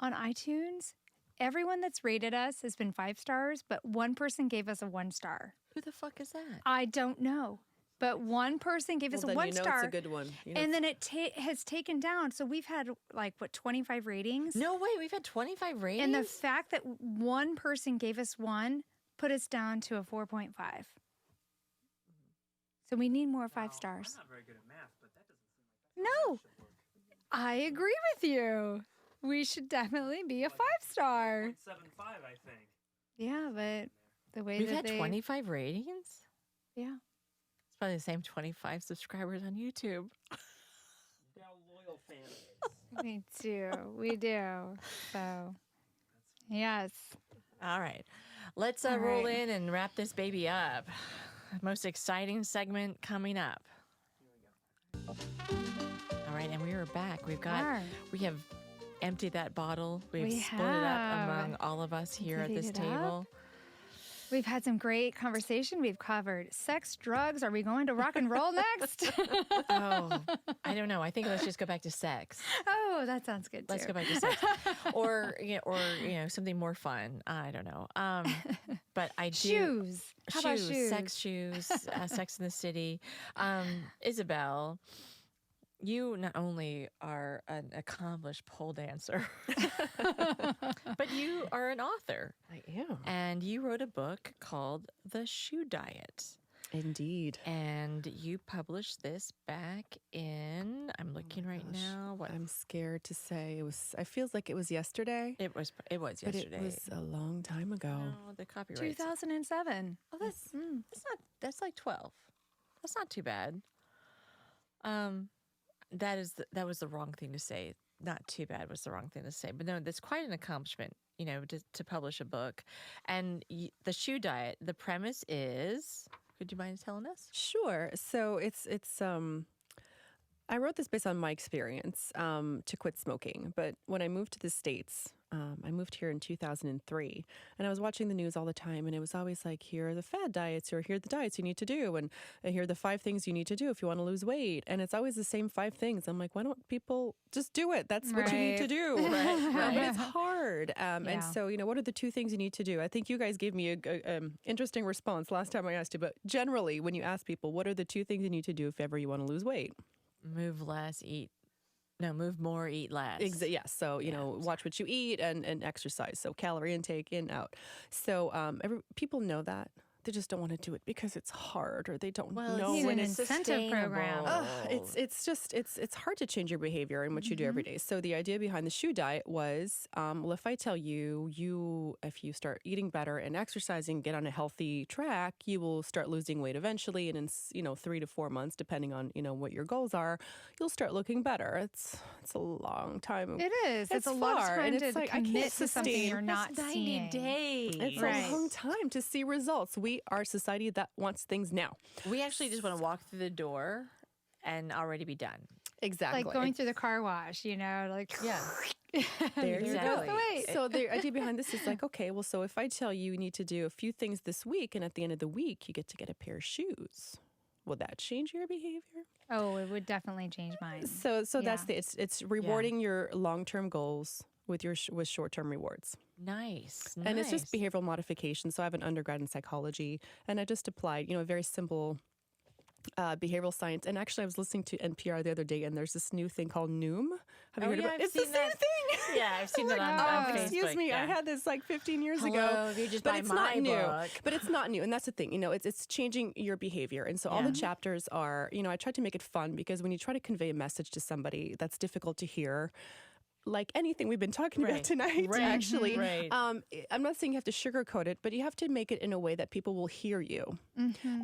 on iTunes, everyone that's rated us has been 5 stars, but one person gave us a 1 star. Who the fuck is that? I don't know, but one person gave us Well, a then 1 you know star. it's a good one. You know And it's- then it has taken down. So we've had 25 ratings. No way, we've had 25 ratings. And the fact that one person gave us 1 put us down to a 4.5. So we need more 5 stars. I'm not very good at math, but that doesn't seem like No, I agree with you. We should definitely be a 5 star. 0.75, I think. Yeah, but the way we've that had they 25 ratings? yeah. It's probably the same 25 subscribers on YouTube. You got a loyal fan base. We do. So yes. All right. Let's All roll right. in and wrap this baby up. Most exciting segment coming up. All right, and we are back. Are. We have emptied that bottle. We've We split it up have. among all of us here at Divvied this it up. table. We've had some great conversation. We've covered sex, drugs. Are we going to rock and roll next? Oh, I don't know. I think let's just go back to sex. Oh, that sounds good too. Let's go back to sex, or something more fun. I don't know. But I do Shoes. How about shoes? sex shoes, Sex in the City. Isabelle, you not only are an accomplished pole dancer, but you are an author, I am. and you wrote a book called The Shoe Diet. Indeed. And you published this back in, I'm looking right gosh. now. What I'm scared to say it was. I feels like it was yesterday, it was but yesterday. it was a long time ago. No, the copyright. 2007. Oh, that's like 12. That's not too bad. That was the wrong thing to say. Not too bad was the wrong thing to say. But no, that's quite an accomplishment, to publish a book. And the Shoe Diet, the premise is, could you mind telling us? Sure. So it's I wrote this based on my experience to quit smoking. But when I moved to the States, I moved here in 2003, and I was watching the news all the time, and it was always like, here are the fad diets, or here are the diets you need to do, and here are the 5 things you need to do if you want to lose weight. And it's always the same 5 things. I'm like, why don't people just do it? That's what you need to Right. do. But it's hard. And Yeah. so, what are the 2 things you need to do? I think you guys gave me a interesting response last time I asked you, but generally, when you ask people, what are the 2 things you need to do if ever you want to lose weight? Move more, eat less. Yes. So, watch what you eat and exercise. So calorie intake in, out. So people know that. they just don't want to do it because it's hard, or they don't Well, know need when an it's incentive program. it's hard to change your behavior and what you do every day. So the idea behind the shoe diet was, well, if I tell you if you start eating better and exercising, get on a healthy track, you will start losing weight eventually, and in 3 to 4 months, depending on what your goals are, you'll start looking better. It's a long time. It is. It's a lot of far, time and to it's like, I commit can't to something sustain- you're not That's 90 seeing. days. It's Right. a long time to see results. We are a society that wants things now. We actually just want to walk through the door and already be done. Exactly. Like going through the car wash, like Yeah. There you Exactly. go. Wait. So the idea behind this is like, okay, well, so if I tell you need to do a few things this week, and at the end of the week you get to get a pair of shoes, will that change your behavior? Oh, it would definitely change mine. So that's Yeah. it's rewarding your long-term goals with with short-term rewards. Nice. And it's just nice. behavioral modification. So I have an undergrad in psychology, and I just applied, a very simple behavioral science. And actually, I was listening to NPR the other day, and there's this new thing called Noom. Have you heard about it? I've It's the seen same that. thing. Yeah, I've seen that on Facebook. Excuse me, yeah. I had this like 15 years Hello, ago. if you just but buy it's my not new. book. But it's not new, and that's the thing. It's changing your behavior, and so all the chapters are. I tried to make it fun, because when you try to convey a message to somebody that's difficult to hear, like anything we've been talking about Right. tonight, Right. actually. Right. I'm not saying you have to sugarcoat it, but you have to make it in a way that people will hear you.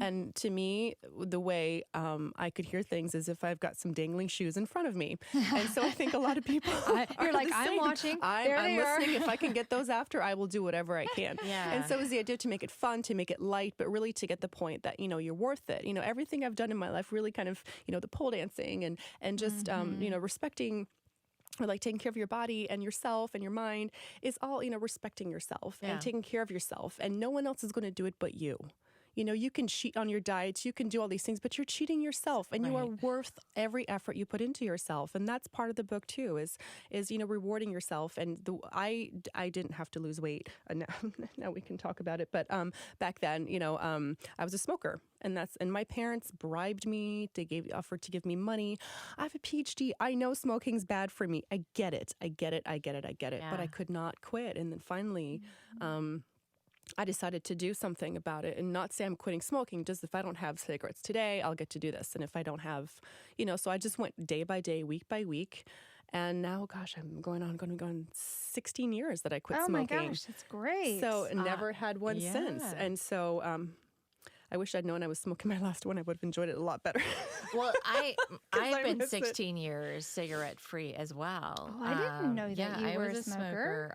And to me, the way I could hear things is if I've got some dangling shoes in front of me. And so I think a lot of people You're are like, the I'm same. watching. I'm There they are. listening. If I can get those after, I will do whatever I can. Yeah. And so is the idea to make it fun, to make it light, but really to get the point that, you're worth it. Everything I've done in my life, really kind of, the pole dancing and just, respecting, or like taking care of your body and yourself and your mind, is all, respecting yourself Yeah. and taking care of yourself. And no one else is going to do it but you. You can cheat on your diets, you can do all these things, but you're cheating yourself, and you are Right. worth every effort you put into yourself. And that's part of the book too, is rewarding yourself. And I didn't have to lose weight. Now we can talk about it. But back then, I was a smoker, and my parents bribed me. They offered to give me money. I have a PhD. I know smoking's bad for me. I get it. But Yeah. I could not quit. And then finally, I decided to do something about it, and not say I'm quitting smoking. Just if I don't have cigarettes today, I'll get to do this. And if I don't have, so I just went day by day, week by week. And now, gosh, I'm going on 16 years that I quit Oh my smoking. gosh, that's great. So never had one since. yeah. And so I wish I'd known I was smoking my last one. I would have enjoyed it a lot better. Well, I've I been miss it. 16 years cigarette free as well. Oh, I didn't know that yeah, you I were was a smoker.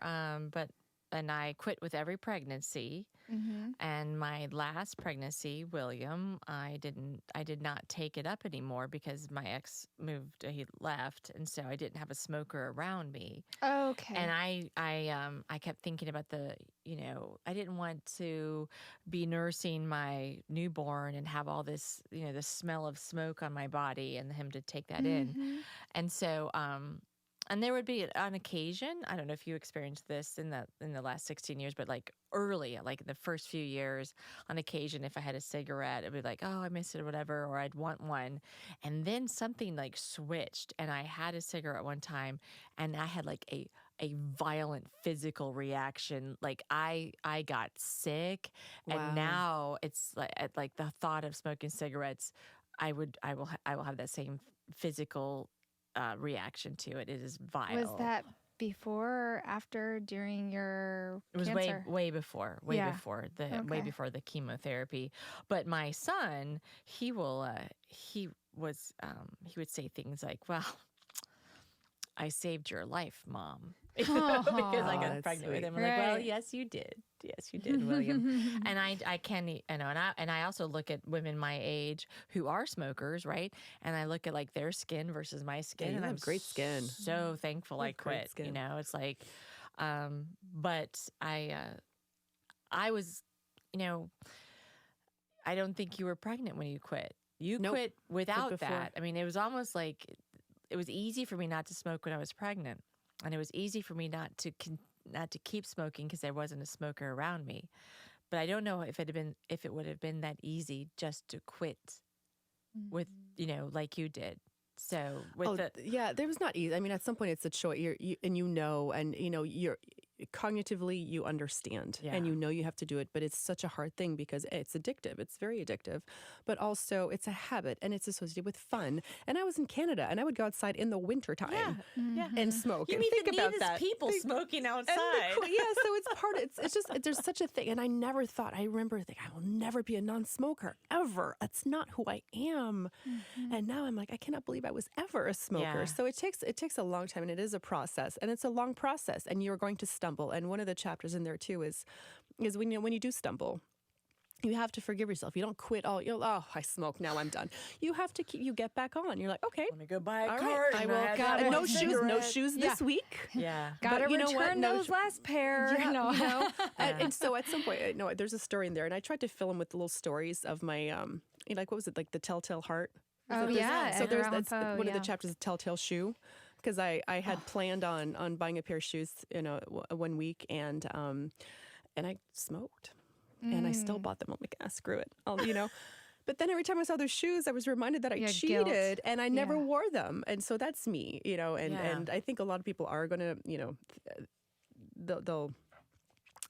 and I quit with every pregnancy. Mhm. And my last pregnancy, William, I did not take it up anymore because my ex moved, he left, and so I didn't have a smoker around me. Okay. And I kept thinking about I didn't want to be nursing my newborn and have all this, the smell of smoke on my body, and him to take that in. Mhm. And so, and there would be on occasion, I don't know if you experienced this in the last 16 years, but like early, like in the first few years, on occasion, if I had a cigarette, it'd be like, oh, I missed it or whatever, or I'd want one. And then something like switched, and I had a cigarette one time, and I had like a violent physical reaction. Like I got sick, Wow. and now it's like the thought of smoking cigarettes, I will have that same physical reaction to it. It is vile. Was that before or after, during your It was cancer? way before Yeah. way Okay. before the chemotherapy. But my son, he would say things like, "Well, I saved your life, Mom," because I Aw, got that's pregnant with sweet. him. I'm like, "Well, Right. yes, you did. Yes, you did, William." And I can't, and I also look at women my age who are smokers, right? And I look at like their skin versus my skin, you and have I'm great skin. so thankful You I have great quit. skin. It's like, but I was, I don't think you were pregnant when you quit. You Nope. quit without before. that. I mean, it was almost like it was easy for me not to smoke when I was pregnant, and it was easy for me not to keep smoking because there wasn't a smoker around me. But I don't know if it would have been that easy just to quit with like you did. So with Yeah, there was not easy. I mean, at some point it's a choice. And cognitively you understand and you know you have to do it, but it's such a hard thing because it's addictive. It's very addictive, but also it's a habit and it's associated with fun. And I was in Canada and I would go outside in the wintertime and smoke. You and meet think the about neatest that. people smoking outside. So it's part of it's just there's such a thing. And I never thought, I remember thinking, I will never be a non-smoker ever. That's not who I am. And now I'm like, I cannot believe I was ever a smoker. Yeah. So it takes a long time, and it is a process, and it's a long process, and you're going to stumble. And one of the chapters in there too is when you do stumble, you have to forgive yourself. You don't quit all. I smoke, now I'm done. You have to you get back on. You're like, okay, Let me go buy a all cart. right, I and will. have Got that no one shoes, cigarette. this week. Yeah. Gotta But you know what? return No those last pair. Yeah, No. you know? And so at some point, there's a story in there, and I tried to fill them with the little stories of my, like, what was it, like the Telltale Heart? Oh, Was it yeah. So Edgar that's Allan Poe, one of the yeah. chapters, Telltale Shoe, because I had planned on buying a pair of shoes, 1 week, and I smoked, and I still bought them. I'm like, screw it, But then every time I saw those shoes, I was reminded that I Yeah, cheated guilt. and I never Yeah. wore them. And so that's me, and I think a lot of people are going to,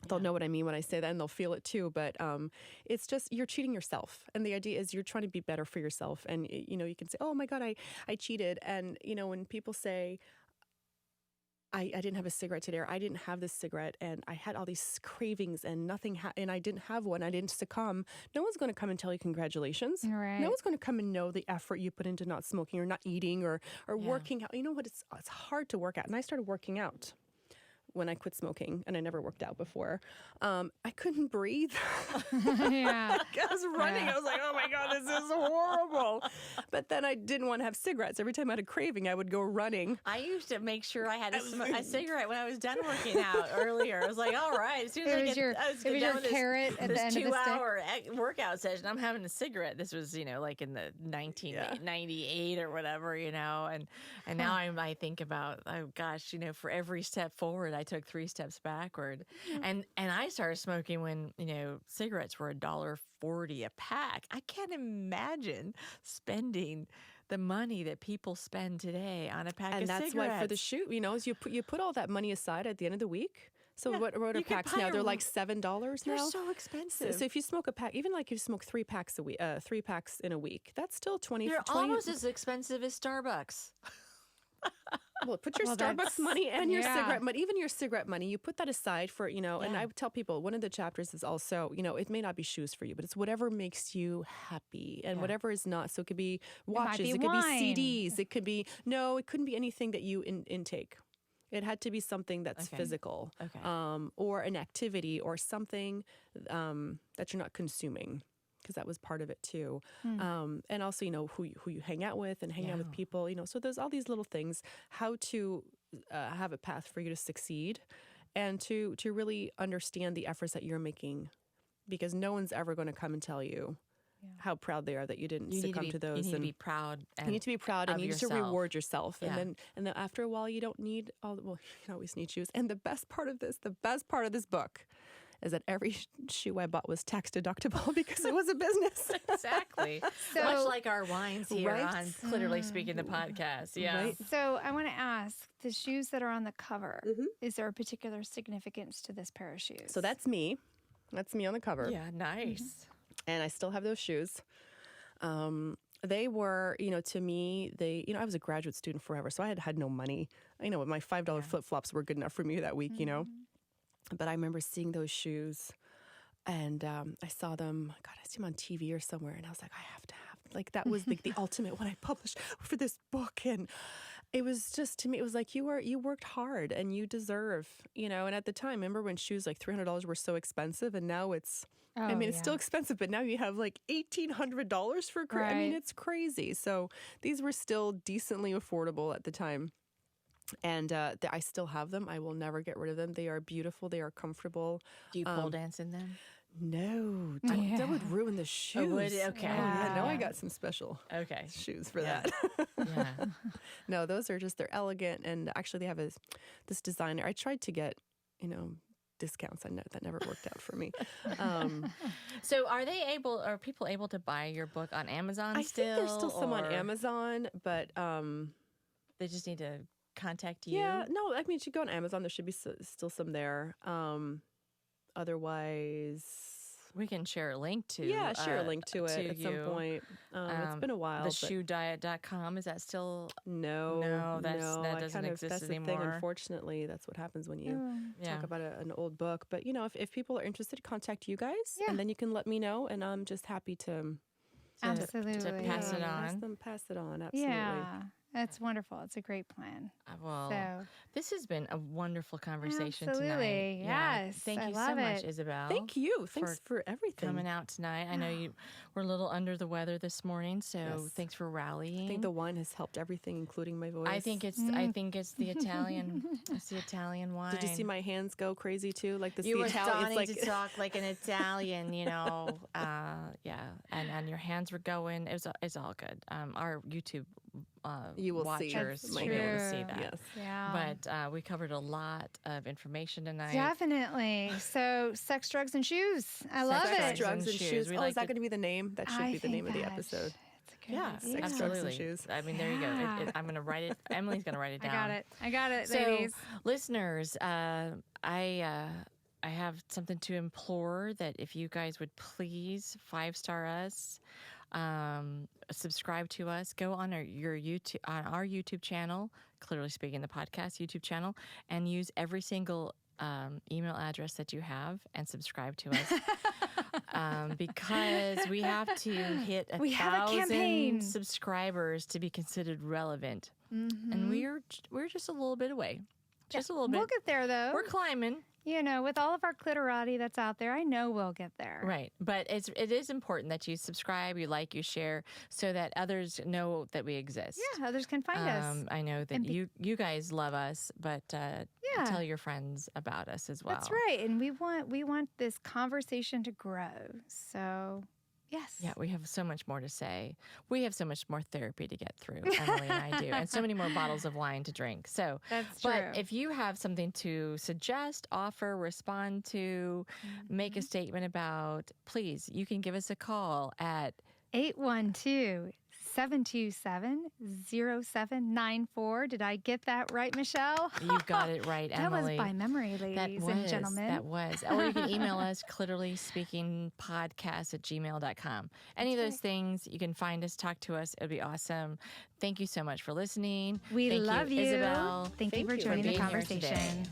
they'll know what I mean when I say that, and they'll feel it too. But it's just, you're cheating yourself. And the idea is you're trying to be better for yourself. And, you can say, oh my God, I cheated. And, when people say, I didn't have a cigarette today, or I didn't have this cigarette, and I had all these cravings and and I didn't have one, I didn't succumb. No one's going to come and tell you congratulations. Right. No one's going to come and know the effort you put into not smoking or not eating or working out. You know what? It's hard to work out. And I started working out when I quit smoking, and I never worked out before. I couldn't breathe. Yeah. I was running. I was like, oh my God, this is horrible. But then I didn't want to have cigarettes. Every time I had a craving, I would go running. I used to make sure I had a cigarette when I was done working out earlier. I was like, all right, as soon as I was your done with carrot at the this end of the stick. 2-hour workout session, I'm having a cigarette. This was, like in the 1998 or whatever, and now I think about, oh gosh, for every step forward, I took 3 steps backward. And I started smoking when, cigarettes were $1.40 a pack. I can't imagine spending the money that people spend today on a pack of cigarettes. And that's why for the shoe, is you put all that money aside at the end of the week. So what are you could packs buy now? They're like $7 now. They're so expensive. So if you smoke a pack, even like if you smoke 3 packs a week, 3 packs in a week, that's still 20. They're almost as expensive as Starbucks. Well, put your Starbucks money and your cigarette money, even your cigarette money, you put that aside for, and I would tell people, one of the chapters is also, it may not be shoes for you, but it's whatever makes you happy and whatever is not. So it could be watches, it could be CDs, it could be, it couldn't be anything that you intake. It had to be something that's physical, or an activity or something that you're not consuming, because that was part of it too. And also, who you hang out with and hang out with people, so there's all these little things, how to have a path for you to succeed and to really understand the efforts that you're making, because no one's ever going to come and tell you how proud they are that you didn't succumb to those. You need to be proud. You need to be proud, and you need to reward yourself. Yeah. And then after a while, you don't need you can always need shoes. And the best part of this book is that every shoe I bought was tax deductible because it was a business. Exactly. So, much like our wines here Right? on Literally Speaking the podcast. Yeah. Right. So I want to ask, the shoes that are on the cover, is there a particular significance to this pair of shoes? So that's me. That's me on the cover. Yeah, nice. And I still have those shoes. They were, to me, I was a graduate student forever, so I had no money. My $5 flip-flops were good enough for me that week, But I remember seeing those shoes, and I saw them. God, I see them on TV or somewhere, and I was like, I have to have. Like, that was the ultimate when I published for this book, and it was just, to me, it was like you worked hard and you deserve, And at the time, remember when shoes like $300 were so expensive, and now it's. It's still expensive, but now you have like $1,800 for. I mean, it's crazy. So these were still decently affordable at the time. And I still have them. I will never get rid of them. They are beautiful. They are comfortable. Do you pole dance in them? No, that would ruin the shoes. Oh, would it? Okay. Yeah, no, I got some special shoes for that. Yeah. No, those are they're elegant. And actually, they have this designer. I tried to get, discounts. That never worked out for me. So are people able to buy your book on Amazon still? I think there's still some on Amazon, but they just need to contact you? Yeah, no, I mean, you should go on Amazon. There should be still some there. Otherwise, we can share a link to. Yeah, share a link to it at some point. It's been a while. Theshoediet.com, is that still? No, that doesn't exist that's anymore. The thing, unfortunately, that's what happens when you talk about an old book. But, if people are interested, contact you guys, and then you can let me know, and I'm just happy to Absolutely. To pass it on. Pass it on, absolutely. Yeah, that's wonderful. It's a great plan. Well, So- this has been a wonderful conversation Absolutely. tonight. Yeah. Yes, Thank I you so love much, it. Isabelle. Thank you. Thanks for everything. Coming out tonight. I know you were a little under the weather this morning, so Yes. thanks for rallying. I think the wine has helped everything, including my voice. I think it's the Italian. It's the Italian wine. Did you see my hands go crazy too? Like You were Italian. starting to talk like an Italian, yeah, and your hands were going. It's all good. Our YouTube You will see. watchers That's will be able to see true. that. Yes. Yeah. But we covered a lot of information tonight. Definitely. So, sex, drugs, and shoes. I love Sex, it. Drugs and shoes. shoes. We Oh, like is that to- going to be the name? That should I be the name of the think episode. It's a good Yeah, idea. Sex, drugs, and absolutely. shoes. I mean, there you go. Yeah. I'm going to write it. Emily's going to write it down. I got it, So, ladies. listeners, I have something to implore that if you guys would please 5-star us, subscribe to us, go on our YouTube channel, Clearly Speaking the Podcast YouTube channel, and use every single email address that you have and subscribe to us. Because we have to hit We have a campaign. 1,000 subscribers to be considered relevant. And we're just a little bit away. Just a little bit. We'll get there, though. We're climbing. With all of our clitorati that's out there, I know we'll get there. Right. But it is important that you subscribe, you like, you share, so that others know that we exist. Yeah, others can find us. I know that And you guys love us, but tell your friends about us as well. That's right. And we want this conversation to grow. So, yes. Yeah, we have so much more to say. We have so much more therapy to get through, Emily and I do, and so many more bottles of wine to drink. So, That's true. but if you have something to suggest, offer, respond to, make a statement about, please, you can give us a call at 812-727-0794. Did I get that right, Michelle? You got it right, That Emily. was by memory, ladies and gentlemen. That was. Or you can email us, clitoralyspeakingpodcast@gmail.com. Any of those things, you can find us, talk to us. It would be awesome. Thank you so much for listening. We Thank love you. Isabelle. Thank you for you for joining the being here today. conversation.